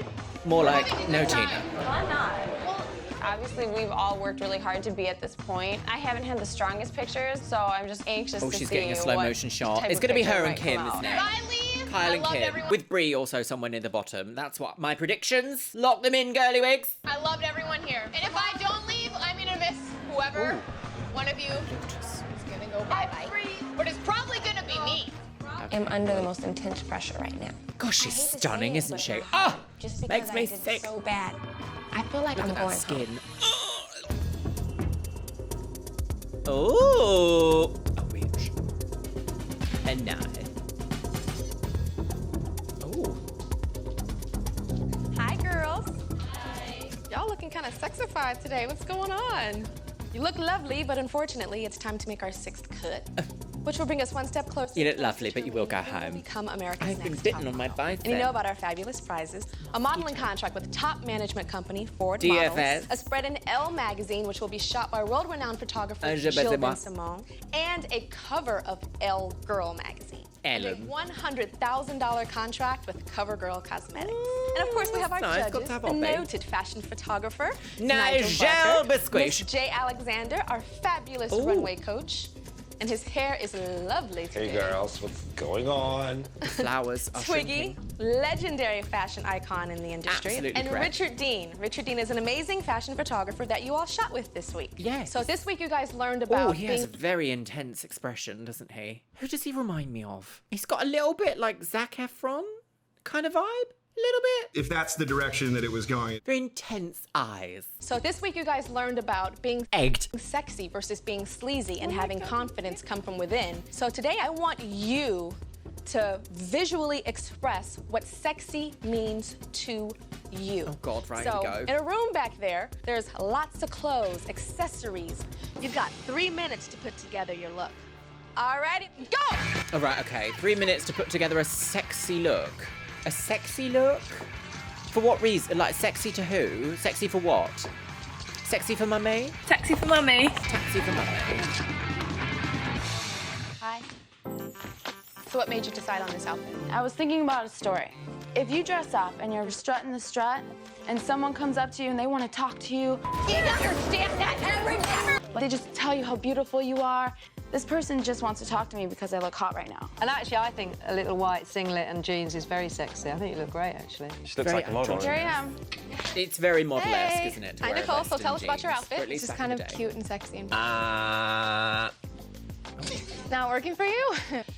more like no Tina. Why not? Well, obviously, we've all worked really hard to be at this point. I haven't had the strongest pictures, so I'm just anxious to see She's getting a slow what motion shot. type It's of going to be picture her and might Kim, come out. isn't it? Kyle and Kim. With Brie also somewhere near the bottom. That's what my predictions. Lock them in, girly wigs. I loved everyone here. And if I don't leave, I'm gonna miss whoever one of you is gonna go bye-bye. But it's probably gonna be me. I'm under the most intense pressure right now. Gosh, she's stunning, isn't she? Oh, Just because makes me I did sick. so bad. I feel like Look I'm at that going skin. home. Oh, a witch. And now. Oh. Hi, girls. Y'all looking kind of sexified today. What's going on? You look lovely, but unfortunately, it's time to make our 6th cut, which will bring us one step closer. You look lovely, but you will go home. Become America's I've been Next bitten Top on my Model. bicep. And you know about our fabulous prizes: a modeling contract with top management company Ford DFS. Models, a spread in Elle magazine, which will be shot by world-renowned photographer Je Jill sais moi. Simone, and a cover of Elle Girl magazine. And a Ellen. $100,000 contract with CoverGirl Cosmetics. And of course, we have our nice. Got judges, to have the our babe. noted fashion photographer, Nigel Barker, Biscuit. Miss J. Alexander, our fabulous Ooh. runway coach. And his hair is lovely today. Hey girls, what's going on? Flowers are Twiggy, legendary fashion icon in the industry. Absolutely and correct. Richard Dean. Richard Dean is an amazing fashion photographer that you all shot with this week. Yes. So this week you guys learned about Oh, he has being a very intense expression, doesn't he? Who does he remind me of? He's got a little bit like Zac Efron kind of vibe. A little bit. If that's the direction that it was going. Very intense eyes. So this week you guys learned about being Egged. sexy versus being sleazy and having confidence come from within. So today I want you to visually express what sexy means to you. Oh God, right, So here we in go. a room back there, there's lots of clothes, accessories. You've got 3 minutes to put together your look. All righty, go! All right, okay. 3 minutes to put together a sexy look. A sexy look? For what reason? Like, sexy to who? Sexy for what? Sexy for mummy? Sexy for mummy. Sexy for mummy. Hi. So what made you decide on this outfit? I was thinking about a story. If you dress up and you're strutting the strut, and someone comes up to you and they want to talk to you, You understand that every time. they just tell you how beautiful you are. This person just wants to talk to me because I look hot right now. And actually, I think a little white singlet and jeans is very sexy. I think you look great, actually. She looks like a model. Here I am. It's very model-esque, Hey. isn't it? to Hi, wear a Nicole. So Western tell us about your jeans, or outfit. at least This is back kind in of the day. cute and sexy. And Uh, not working for you?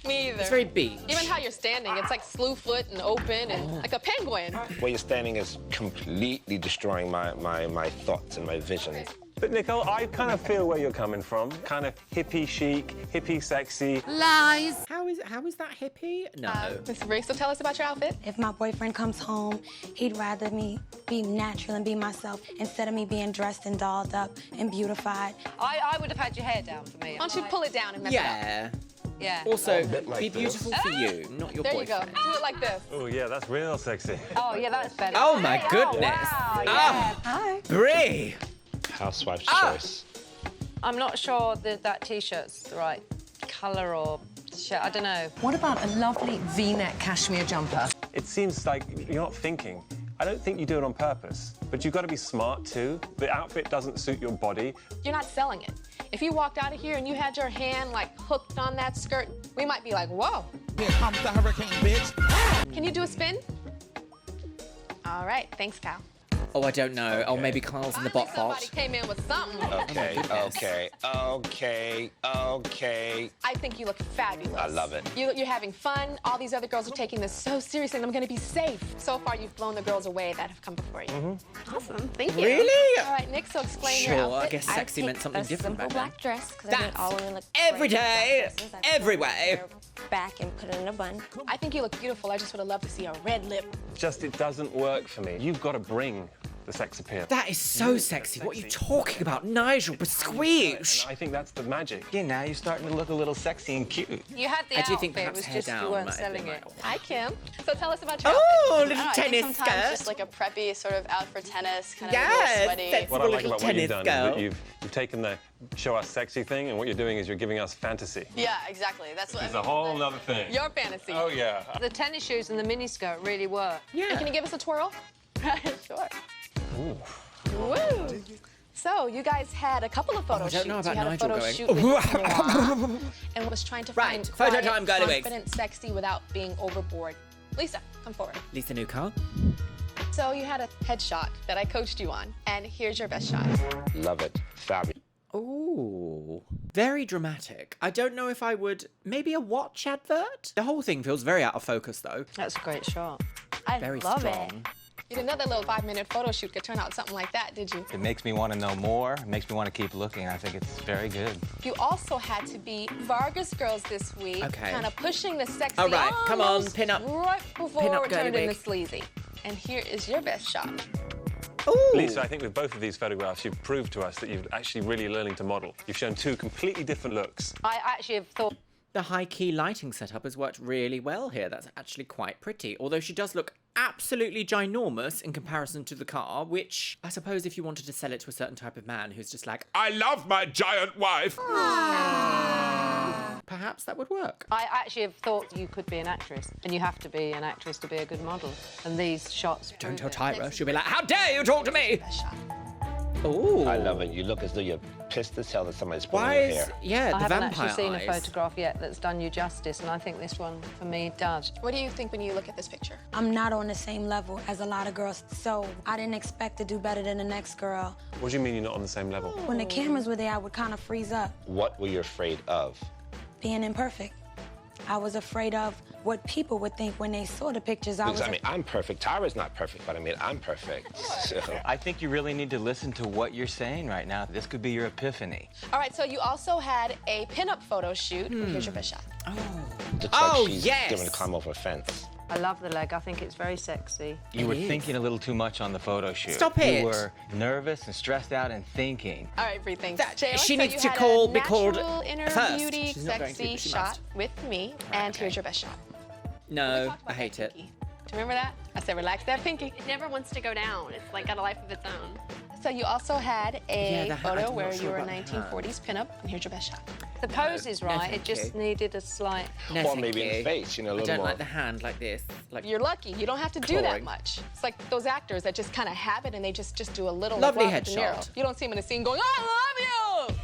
Me either. It's very beach. Even how you're standing, it's like slew foot and open and like a penguin. Where you're standing is completely destroying my thoughts and my vision. But Nicole, I kind of feel where you're coming from. Kind of hippie chic, hippie sexy. Lies. How is that hippie? No. Miss Briggs, so tell us about your outfit. If my boyfriend comes home, he'd rather me be natural and be myself instead of me being dressed and dolled up and beautified. I would have had your hair down for me. Why don't you pull it down and mess Yeah. Yeah. Also, bit like be this. beautiful for you, not your There you go. boyfriend. Do it like this. Oh, yeah, that's real sexy. Oh, yeah, that's better. Oh my goodness. wow, Ah, Hi. Brie. Housewife's choice. I'm not sure that that T-shirt's the right colour or shirt. I don't know. What about a lovely V-neck cashmere jumper? It seems like you're not thinking. I don't think you do it on purpose, but you've got to be smart too. The outfit doesn't suit your body. You're not selling it. If you walked out of here and you had your hand like hooked on that skirt, we might be like, whoa. Here comes the hurricane, bitch. Can you do a spin? All right, thanks, Cal. Oh, I don't know. Oh, maybe Kyle's in the bot Somebody bot. came in with something. Okay, goodness. okay. I think you look fabulous. I love it. You're having fun. All these other girls are taking this so seriously, and I'm going to be safe. So far, you've blown the girls away that have come before you. Awesome. Thank you. Really? All right, Nick, so explain your Sure, outfit. I guess sexy meant something different back Simple then. black dress because I think all women look Every great in day, black dresses. I every pull my way. hair back and put it in a bun. I think you look beautiful. I just would have loved to see a red lip. Just, it doesn't work for me. You've got to bring the sex appeal. That is so sexy. What are you talking about? Nigel, besqueeze. And I think that's the magic. Yeah, now you're starting to look a little sexy and cute. You had the I do outfit. think It perhaps was hair just down you weren't might have been selling it. my- Hi, Kim. So tell us about your Oh, outfit. little I tennis think sometimes skirt. just like a preppy sort of out for tennis, kind of Yes, a little sweaty. that's- What I like little about what you've tennis done is girl. that you've taken the show us sexy thing, and what you're doing is you're giving us fantasy. Yeah, exactly. That's what It's a whole other thing. Your fantasy. Oh, yeah. The tennis shoes and the miniskirt really work. Yeah. And can you give us a twirl? Sure. Ooh. Woo! So you guys had a couple of photo I don't know shoots. about You had Nigel a photo going, shoot with Noir and was trying to Right, find photo quiet, time, girly wigs. confident, sexy without being overboard. Lisa, come forward. Lisa Newcar. So you had a headshot that I coached you on, and here's your best shot. Love it. Fabulous. Ooh. Very dramatic. I don't know if I would... Maybe a watch advert? The whole thing feels very out of focus, though. That's a great shot. I Very love strong. it. You didn't know that little 5-minute photo shoot could turn out something like that, did you? It makes me want to know more. It makes me want to keep looking. I think it's very good. You also had to be Vargas girls this week, Okay. kind of pushing the sexy. All right, come on, almost pin up. Right before Pin up it girly turned into wig. sleazy. And here is your best shot. Ooh. Lisa, I think with both of these photographs, you've proved to us that you're actually really learning to model. You've shown two completely different looks. I actually have thought. The high-key lighting setup has worked really well here. That's actually quite pretty. Although she does look absolutely ginormous in comparison to the car, which I suppose if you wanted to sell it to a certain type of man who's just like, I love my giant wife. perhaps that would work. I actually have thought you could be an actress, and you have to be an actress to be a good model. And these shots. Don't prove tell it. Tyra. She'll be like, how dare you talk to me? Ooh. I love it. You look as though you're pissed as hell that somebody's pulling Why your is... hair. Yeah, I the haven't vampire actually seen eyes. a photograph yet that's done you justice, and I think this one, for me, does. What do you think when you look at this picture? I'm not on the same level as a lot of girls, so I didn't expect to do better than the next girl. What do you mean you're not on the same level? When the cameras were there, I would kind of freeze up, What were you afraid of? being imperfect. I was afraid of what people would think when they saw the pictures. Because, I mean, I'm perfect. Tyra's not perfect, but I mean, I'm perfect. So. I think you really need to listen to what you're saying right now. This could be your epiphany. All right, so you also had a pinup photo shoot. Here's your best shot. Looks Oh, like she's yes. giving a climb over a fence. I love the leg. I think it's very sexy. You were is. thinking a little too much on the photo shoot. Stop it. You were nervous and stressed out and thinking. All right, Bree, thanks. That- Jayla, she so needs you to had call- a be called natural inner first. beauty, She's not going to, sexy but she shot must. with me, and here's your best shot. No, I hate it. Do you remember that? I said, relax that pinky. It never wants to go down. It's like got a life of its own. So you also had Yeah, a the hat- photo I'm where not you sure were a about the hat. 1940s pinup, and here's your best shot. The pose is right. thank It just you. needed a slight. No, Or thank maybe in you. the face, you know, a I little don't more. like the hand like this. Like You're lucky. You don't have to do that Clawing. much. It's like those actors that just kind of have it and they just do a little. Lovely like Robert De Niro. headshot. You don't see him in a scene going, I love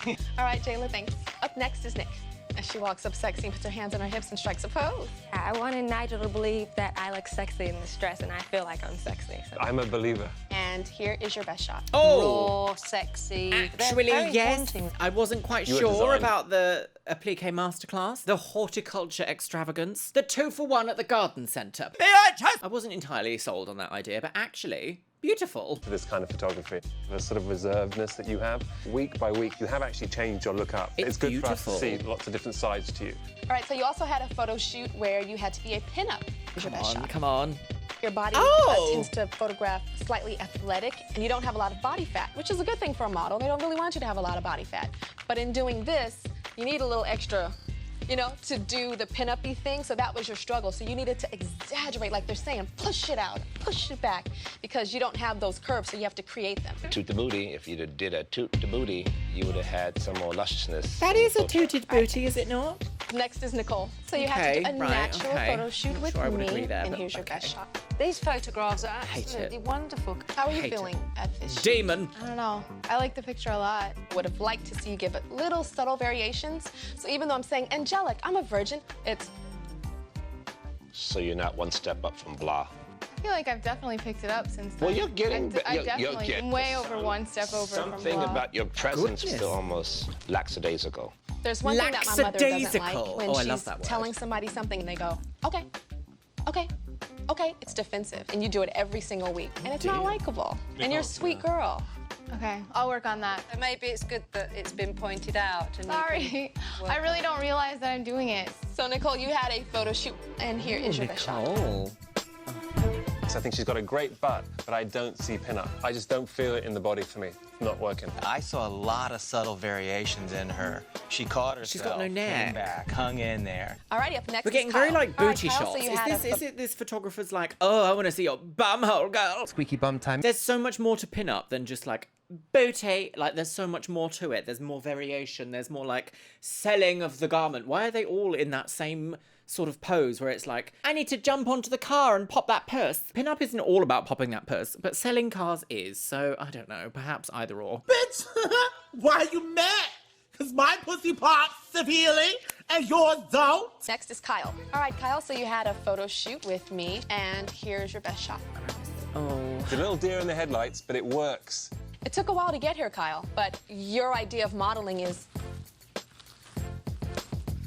you! All right, Jayla, thanks. Up next is Nick. As she walks up sexy and puts her hands on her hips and strikes a pose. I wanted Nigel to believe that I look sexy in this dress, and I feel like I'm sexy. So. I'm a believer. And here is your best shot. Oh! Raw, sexy. Actually, They're very yes. haunting. I wasn't quite You were sure designed. about the applique masterclass, the horticulture extravagance, the 2-for-1 at the garden centre. I wasn't entirely sold on that idea, but actually, beautiful. For this kind of photography, the sort of reservedness that you have, week by week, you have actually changed your look up. It's good for us to beautiful. see lots of different sides to you. All right, so you also had a photo shoot where you had to be a pinup. Here's your best shot. Come on. Your body Oh! tends to photograph slightly athletic, and you don't have a lot of body fat, which is a good thing for a model. They don't really want you to have a lot of body fat. But in doing this, you need a little extra, you know, to do the pin-up-y thing, so that was your struggle. So you needed to exaggerate, like they're saying, push it out, push it back, because you don't have those curves, so you have to create them. Toot the booty. If you did a toot the booty, you would have had some more lusciousness. That is a tooted booty, is it not? Next is Nicole. So you have Okay, to do a right, natural okay. photo shoot Not with sure I would me, agree there, and but here's your okay. best shot. These photographs are Hate absolutely it. wonderful. How are you Hate it. feeling at this shoot? Demon. I don't know. I like the picture a lot. Would have liked to see you give it little subtle variations. So even though I'm saying angelic, I'm a virgin, it's So you're not one step up from blah. feel like I've definitely picked it up since then. Well, you're getting... I definitely getting way over one step over from something love. about your presence feel almost lackadaisical. There's one thing that my mother doesn't like Lackadaisical. when Oh, I she's love that word. telling somebody something and they go, okay, okay, okay. It's defensive, and you do it every single week, and it's not likable. And you're a sweet girl. Okay, I'll work on that. Maybe it's good that it's been pointed out. And Sorry, I really don't realize that I'm doing it. So Nicole, you had a photo shoot, and here is your best shot. I think she's got a great butt, but I don't see pinup. I just don't feel it in the body for me. It's not working. I saw a lot of subtle variations in her. She caught herself. She's got no neck. Came back, hung in there. Alrighty, up next We're getting is very Kyle. like All right, booty Kyle, shots. so you had Is it this photographer's like, oh, I want to see your bum hole, girl? Squeaky bum time. There's so much more to pin up than just like booty. Like there's so much more to it. There's more variation. There's more like selling of the garment. Why are they all in that same sort of pose where it's like, I need to jump onto the car and pop that purse? Pin-up isn't all about popping that purse, but selling cars is. So I don't know, perhaps either or. Bitch, why you mad? Cause my pussy pops severely and yours don't? Next is Kyle. All right, Kyle, so you had a photo shoot with me, and here's your best shot. Oh. It's a little deer in the headlights, but it works. It took a while to get here, Kyle, but your idea of modeling is,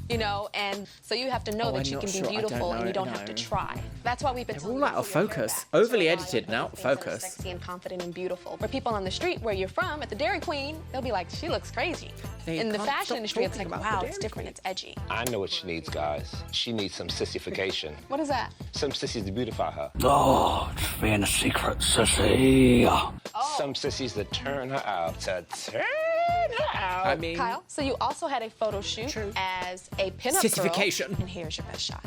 you know, and so you have to know that you can be beautiful and you don't have to try. That's why we've been They're all out of focus. Overly edited and out of focus. Sexy and confident and beautiful. Where people on the street where you're from, at the Dairy Queen, they'll be like, she looks crazy. In the fashion industry, it's like, wow, it's different, it's edgy. I know what she needs, guys. She needs some sissification. What is that? Some sissies to beautify her. Oh, it's being a secret sissy. Some sissies that turn her out. I mean, Kyle, so you also had a photo shoot as a pinup Sissification. girl, and here's your best shot.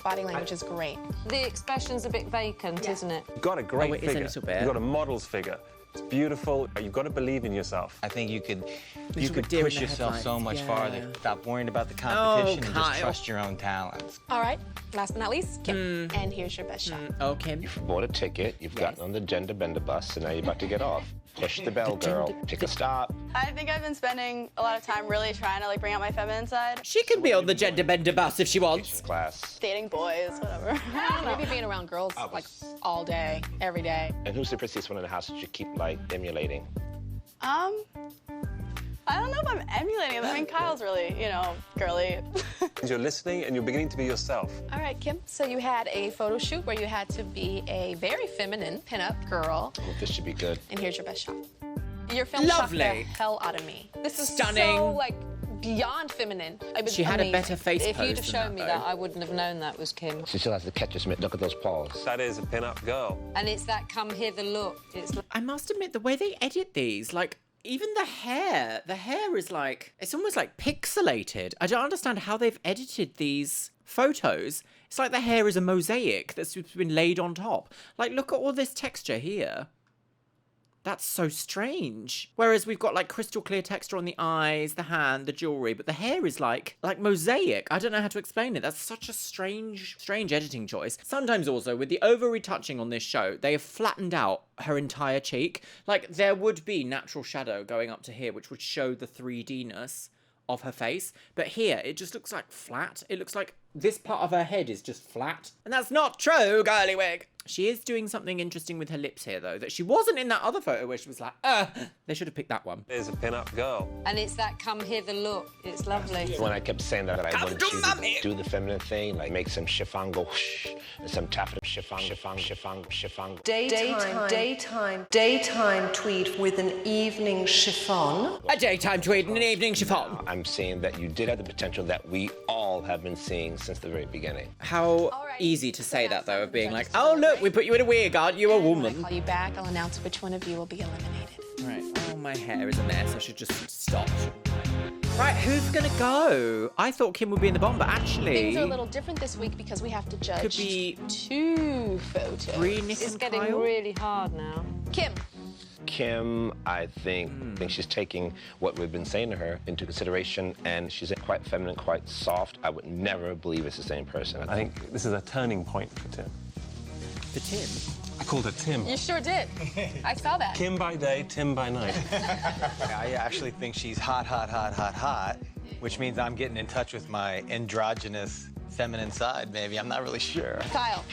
Body language is great. The expression's a bit vacant, isn't it? You've got a great Oh, it is a figure. little bit. You've got a model's figure. It's beautiful. You've got to believe in yourself. I think you could bit deer in push the yourself so headlights, much yeah. farther. Stop worrying about the competition and Kyle. just trust your own talents. All right, last but not least, Kim. And here's your best shot. Oh, Kim. You've bought a ticket, you've gotten on the gender bender bus, and now you're about to get off. Push the bell, girl. Pick a stop. I think I've been spending a lot of time really trying to like bring out my feminine side. She can be on the gender bender bus if she wants. Class. Dating boys, whatever. Maybe being around girls like all day, every day. And who's the prettiest one in the house that you keep, like, emulating? I don't know if I'm emulating it. I mean, Kyle's really, you know, girly. You're listening and you're beginning to be yourself. All right, Kim, so you had a photo shoot where you had to be a very feminine pinup girl, Well, this should be good. and here's your best shot. Your film Lovely. shocked the hell out of me. This is Stunning. so, like, beyond feminine. It was She had a amazing. better face If pose you'd have than shown me though. that, I wouldn't have known that was Kim. She still has to catch us, look at those paws. That is a pin-up girl. And it's that come hither look. It's I must admit, the way they edit these, like, even the hair is like, it's almost like pixelated. I don't understand how they've edited these photos. It's like the hair is a mosaic that's been laid on top. Like, look at all this texture here. That's so strange. Whereas we've got like crystal clear texture on the eyes, the hand, the jewelry, but the hair is like mosaic. I don't know how to explain it. That's such a strange editing choice. Sometimes also with the over retouching on this show, they have flattened out her entire cheek. Like there would be natural shadow going up to here, which would show the 3D-ness of her face. But here, it just looks like flat. It looks like this part of her head is just flat. And that's not true, girly wig. She is doing something interesting with her lips here, though, that she wasn't in that other photo where she was like, they should have picked that one. There's a pin-up girl. And it's that come hither look. It's lovely. When I kept saying that I wanted you to do the feminine thing, like make some chiffon go whoosh, and some taffeta chiffon. Daytime tweed with an evening chiffon. A daytime tweed and an evening chiffon. I'm saying that you did have the potential that we all have been seeing since the very beginning. How easy to say that, though, of being like, oh, look, we put you in a wig, aren't you a When I woman? call you back, I'll announce which one of you will be eliminated. Right. Oh, my hair is a mess. I should just stop. Right, who's gonna go? I thought Kim would be in the bottom, but actually... Things are a little different this week because we have to judge Could be 2 photos. Bree, Nick, It's and getting Kyle? really hard now. Kim. Kim, I think she's taking what we've been saying to her into consideration, and she's quite feminine, quite soft. I would never believe it's the same person. I think this is a turning point for Tim. For Tim? I called her Tim. You sure did. I saw that. Kim by day, Tim by night. I actually think she's hot, which means I'm getting in touch with my androgynous feminine side, maybe. I'm not really sure. Kyle.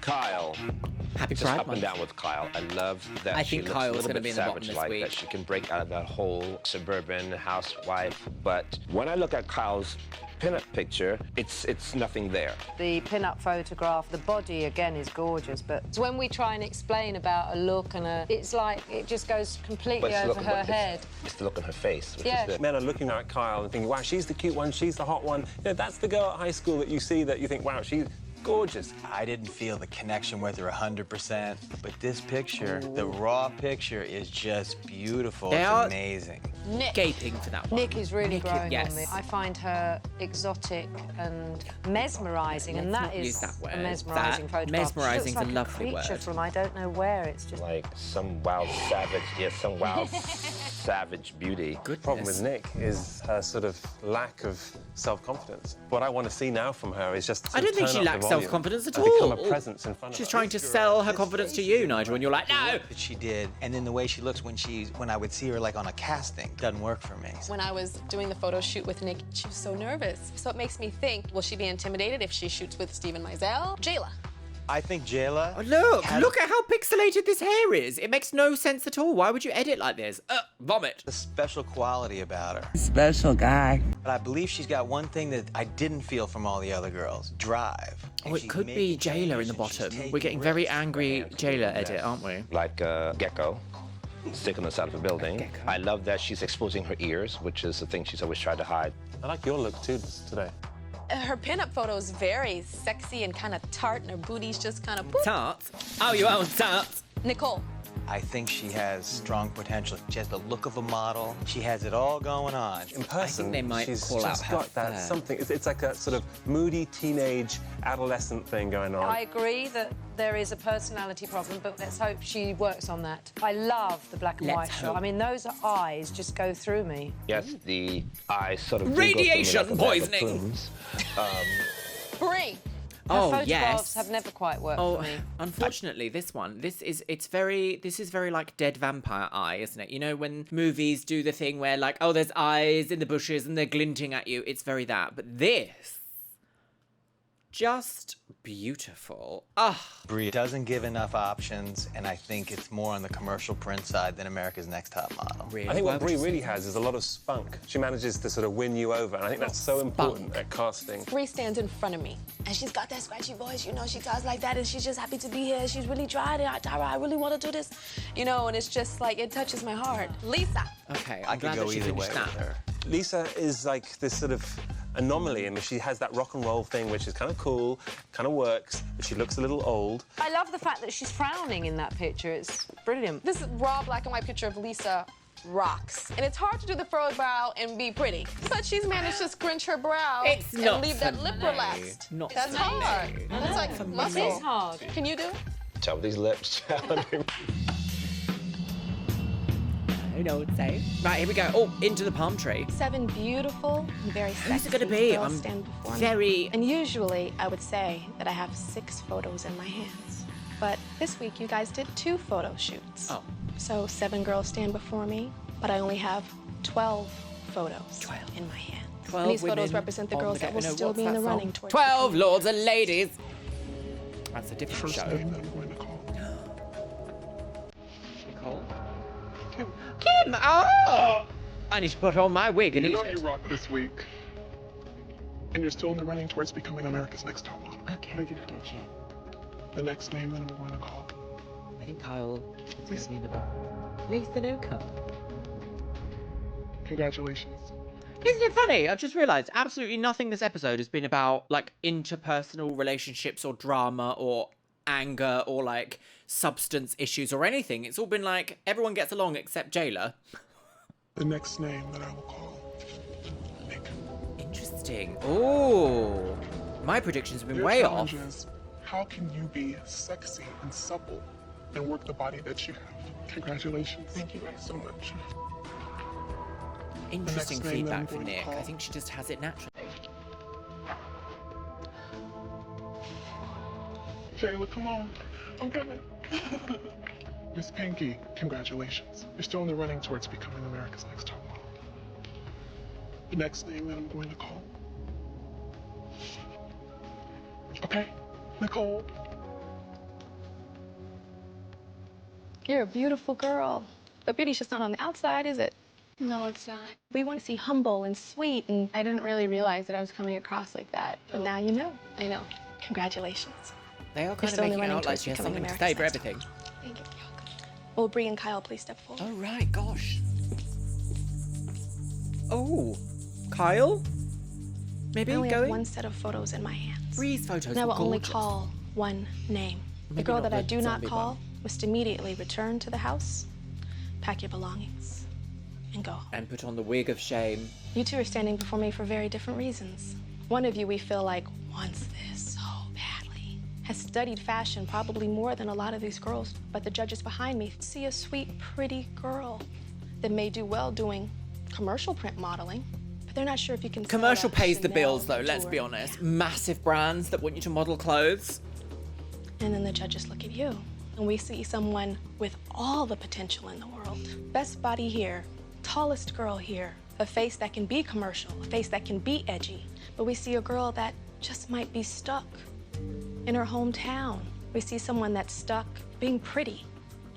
Kyle. Happy Just Pride up Month. and down with Kyle. I love that I she think looks Kyle's a little gonna bit be in the bottom this savage-like, week. that she can break out of that whole suburban housewife. But when I look at Kyle's pinup picture, it's nothing there. The pin-up photograph, the body again is gorgeous, but when we try and explain about a look and it's like it just goes completely But it's over her head. It's the look on her face. Which Yeah. is the... Men are looking at Kyle and thinking, wow, she's the cute one, she's the hot one. You know, that's the girl at high school that you see that you think, wow, she's gorgeous. I didn't feel the connection with her 100%, but this picture, the raw picture, is just beautiful. They It's are- amazing. Nick. Gaping for that one. Nick is really Nick, growing yes. on me. I find her exotic and mesmerising, and Let's that not is use that word. a mesmerising That- photograph. mesmerising's She looks like a lovely creature word. from I don't know where. It's just like some wild savage, some wild savage beauty. The problem with Nick is her sort of lack of self-confidence. What I want to see now from her is just I don't think turn she up the lacks volume self-confidence at and all. become a presence in front of She's her. trying to sell her confidence to you, Nigel, and you're like, no. That she did, and then the way she looks when I would see her like on a casting doesn't work for me. When I was doing the photo shoot with Nick, she was so nervous. So it makes me think, will she be intimidated if she shoots with Steven Meisel? Jayla. I think Jayla. Oh, look at how pixelated this hair is. It makes no sense at all. Why would you edit like this? Vomit. A special quality about her. Special guy. But I believe she's got one thing that I didn't feel from all the other girls: drive. Oh, it could be Jayla in the bottom. We're getting very angry Jayla edit, aren't we? Like a gecko sticking on the side of a building. I love that she's exposing her ears, which is the thing she's always tried to hide. I like your look too today. Her pinup photo is very sexy and kind of tart, and her booty's just kind of boop. Tart? Oh, you own tart. Nicole. I think she has strong potential. She has the look of a model. She has it all going on. In person, I think they might she's call just out her got that flair. something. It's like a sort of moody teenage adolescent thing going on. I agree that there is a personality problem, but let's hope she works on that. I love the black and Let's white shot. hope. I mean, those eyes just go through me. Yes, the eyes sort of do go Radiation through me like a bag of poisoning. plumes. Brie. Her Oh, photographs yes. have never quite worked Oh, for me. unfortunately, this one, this is very like dead vampire eye, isn't it? You know, when movies do the thing where like, oh, there's eyes in the bushes and they're glinting at you. It's very that. But this, just beautiful. Ah. Brie doesn't give enough options, and I think it's more on the commercial print side than America's Next Top Model. Really? I think Why what would Brie you say really has is a lot of spunk. She manages to sort of win you over, and I think that's so important at casting. Brie stands in front of me, and she's got that scratchy voice, you know, she talks like that, and she's just happy to be here. She's really tried it. Tara, I really want to do this, you know, and it's just like, it touches my heart. Lisa. Okay, I I'm could glad go that she either way finished with that. her. Lisa is like this sort of anomaly, and she has that rock and roll thing, which is kind of cool, kind of works, but she looks a little old. I love the fact that she's frowning in that picture. It's brilliant. This raw black and white picture of Lisa rocks. And it's hard to do the furrowed brow and be pretty. But she's managed to scrunch her brow It's and not leave for that lip me. relaxed. Not That's for me. hard. That's like muscle. It is hard. Can you do? Tell these lips. Who knows, say? Right, here we go. Oh, into the palm tree. 7 beautiful and very sexy Who's it gonna be? girls I'm stand before very- me. And usually I would say that I have 6 photos in my hands. But this week you guys did 2 photo shoots. Oh. So 7 girls stand before me, but I only have 12 photos in my hands. 12 and these photos women represent the on girls the that will get-go. still What's be in that the song? running towards 12 lords and ladies. That's a different show. Nicole? Kim! Oh! I need to put on my wig and You eat know it. you rock this week, and you're still in the running towards becoming America's Next Top Model. Okay, good shit. The next name that I'm going to call. I think Kyle is going to be the Lisa Luca. Congratulations. Isn't it funny? I've just realised absolutely nothing this episode has been about like interpersonal relationships or drama or anger or like substance issues or anything. It's all been like everyone gets along except Jayla. The next name that I will call. Nick. Interesting. Oh, my predictions have been Your way challenge off. is, how can you be sexy and supple and work the body that you have? Congratulations. Thank you guys so much. Interesting next name that I'm feedback from going to Nick. call. I think she just has it naturally. Jayla, come on. I'm coming. Miss Pinky, congratulations. You're still in the running towards becoming America's Next Top Model. The next name that I'm going to call. Okay, Nicole. You're a beautiful girl. But beauty's just not on the outside, is it? No, it's not. We want to see humble and sweet, and I didn't really realize that I was coming across like that. But now you know. I know. Congratulations. They are You're kind of still in the making it running out like towards she has becoming something to America's say for Next everything. Thank you. Will Bree and Kyle please step forward? Oh, right, gosh. Oh, Kyle? Maybe I only have going? one set of photos in my hands. Bree's photos And I were will only gorgeous. call one name. The Maybe girl not that I the do not zombie call one. must immediately return to the house, pack your belongings, and go home. And put on the wig of shame. You two are standing before me for very different reasons. One of you we feel like wants this so badly, has studied fashion probably more than a lot of these girls, but the judges behind me see a sweet, pretty girl that may do well doing commercial print modeling, but they're not sure if you can sell Commercial that pays the Chanel bills, though, let's couture. be honest. Massive brands that want you to model clothes. And then the judges look at you, and we see someone with all the potential in the world. Best body here, tallest girl here, a face that can be commercial, a face that can be edgy. But we see a girl that just might be stuck in her hometown. We see someone that's stuck being pretty,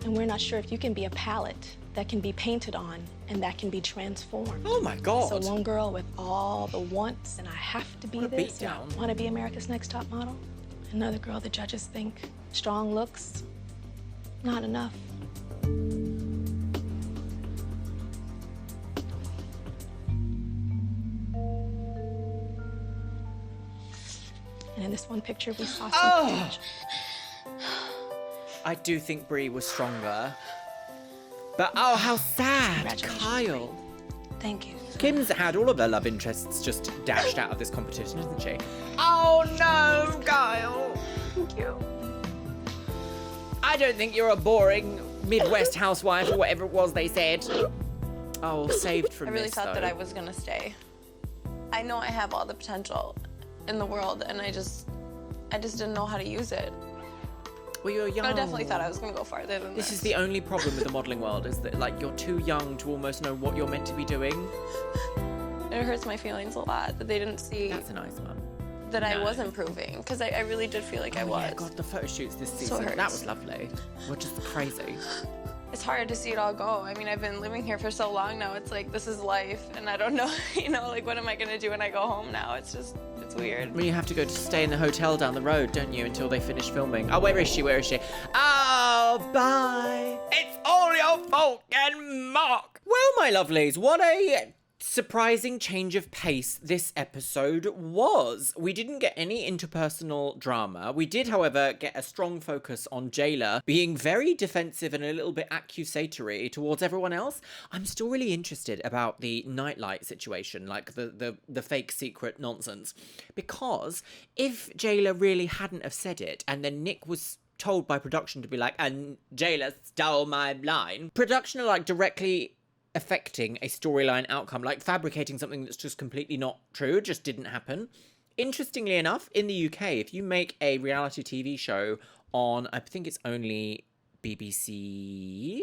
and we're not sure if you can be a palette that can be painted on and that can be transformed. Oh my God. So one girl with all the wants, and I have to be What a this, and I beatdown. want to be America's Next Top Model. Another girl the judges think strong looks, not enough. And in this one picture, we saw something. I do think Bree was stronger. But oh, how sad, Congratulations, Kyle. Thank you. Kim's had all of her love interests just dashed out of this competition, isn't she? Oh no, Kyle. Thank you. I don't think you're a boring Midwest housewife or whatever it was they said. Oh, saved from I really this, thought that though. I was gonna stay. I know I have all the potential in the world, and I just didn't know how to use it. Well, you're young. But I definitely thought I was gonna go farther than This is the only problem with the modelling world, is that, like, you're too young to almost know what you're meant to be doing. It hurts my feelings a lot that they didn't see That's a nice one. that I No. was improving, because I really did feel like I was. Yeah, God, the photo shoots this So season, it that hurts. was lovely. We're just crazy. It's hard to see it all go. I mean, I've been living here for so long now. It's like, this is life, and I don't know, like, what am I gonna do when I go home now? It's weird. Well, you have to go to stay in the hotel down the road, don't you, until they finish filming. Oh, where is she? Where is she? Oh, bye. It's all your fault and Mark. Well, my lovelies, what a surprising change of pace this episode was. We didn't get any interpersonal drama. We did, however, get a strong focus on Jayla being very defensive and a little bit accusatory towards everyone else. I'm still really interested about the nightlight situation, like the fake secret nonsense, because if Jayla really hadn't have said it and then Nick was told by production to be like, and Jayla stole my line, production are like directly affecting a storyline outcome, like fabricating something that's just completely not true, just didn't happen. Interestingly enough, in the UK, if you make a reality TV show on, I think it's only BBC,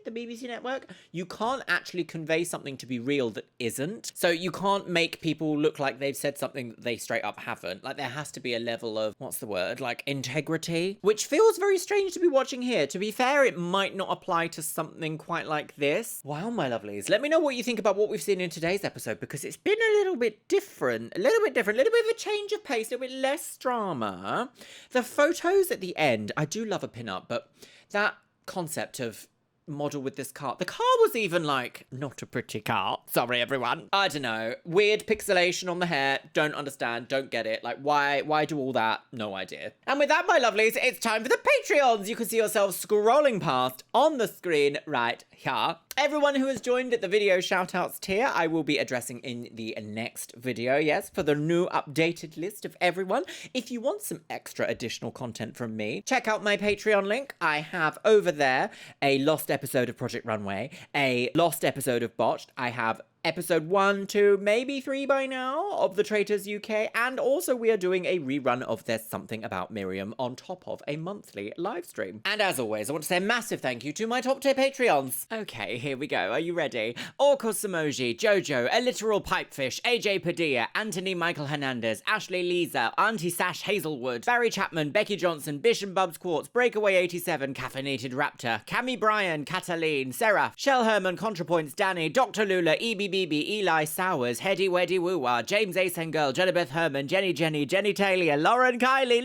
the BBC network, you can't actually convey something to be real that isn't. So you can't make people look like they've said something that they straight up haven't. Like, there has to be a level of, what's the word, like integrity, which feels very strange to be watching here. To be fair, it might not apply to something quite like this. Wow, my lovelies. Let me know what you think about what we've seen in today's episode, because it's been a little bit different, a little bit of a change of pace, a little bit less drama. The photos at the end, I do love a pin-up, but that concept of model with this car. The car was even like, not a pretty car. Sorry, everyone. I don't know. Weird pixelation on the hair. Don't understand. Don't get it. Like, why do all that? No idea. And with that, my lovelies, it's time for the Patreons. You can see yourselves scrolling past on the screen right here. Everyone who has joined at the video shoutouts tier, I will be addressing in the next video, yes, for the new updated list of everyone. If you want some extra additional content from me, check out my Patreon link. I have over there a lost episode of Project Runway, a lost episode of Botched. I have episode 1, 2, maybe 3 by now of The Traitors UK, and also we are doing a rerun of There's Something About Miriam on top of a monthly live stream. And as always, I want to say a massive thank you to my top tier Patreons. Okay, here we go. Are you ready? Orcus Samoji, Jojo, A Literal Pipefish, AJ Padilla, Anthony Michael Hernandez, Ashley Lisa, Auntie Sash Hazelwood, Barry Chapman, Becky Johnson, Bish and Bubs Quartz, Breakaway 87, Caffeinated Raptor, Cammy Bryan, Cataline, Seraph, Shell Herman, ContraPoints, Danny, Dr. Lula, EBBB, Eli Sowers, Heady Weddy Woowa, James Asen Girl, Jennifer Herman, Jenny Taylor, Lauren Kylie,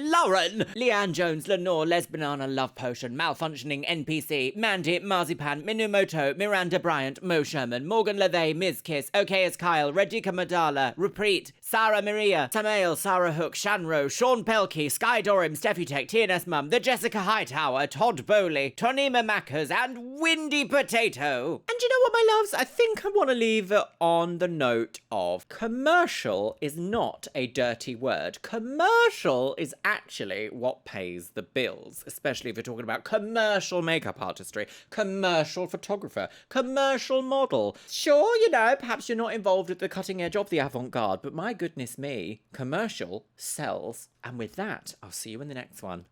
Leanne Jones, Lenore, Les Banana, Love Potion, Malfunctioning NPC, Mandy, Marzipan, Minumoto, Miranda Bryant, Mo Sherman, Morgan LeVay, Ms. Kiss, OK as Kyle, Radhika Madala, Repreet, Sarah Maria, Samael, Sarah Hook, Shanro, Sean Pelkey, Sky Dorim, Steffi Tech, TNS Mum, The Jessica Hightower, Todd Bowley, Tonima Mackers, and Windy Potato. And you know what, my loves? I think I want to leave it on the note of commercial is not a dirty word. Commercial is actually what pays the bills, especially if you're talking about commercial makeup artistry, commercial photographer, commercial model. Sure, you know, perhaps you're not involved at the cutting edge of the avant-garde, but my goodness me, commercial sells. And with that, I'll see you in the next one.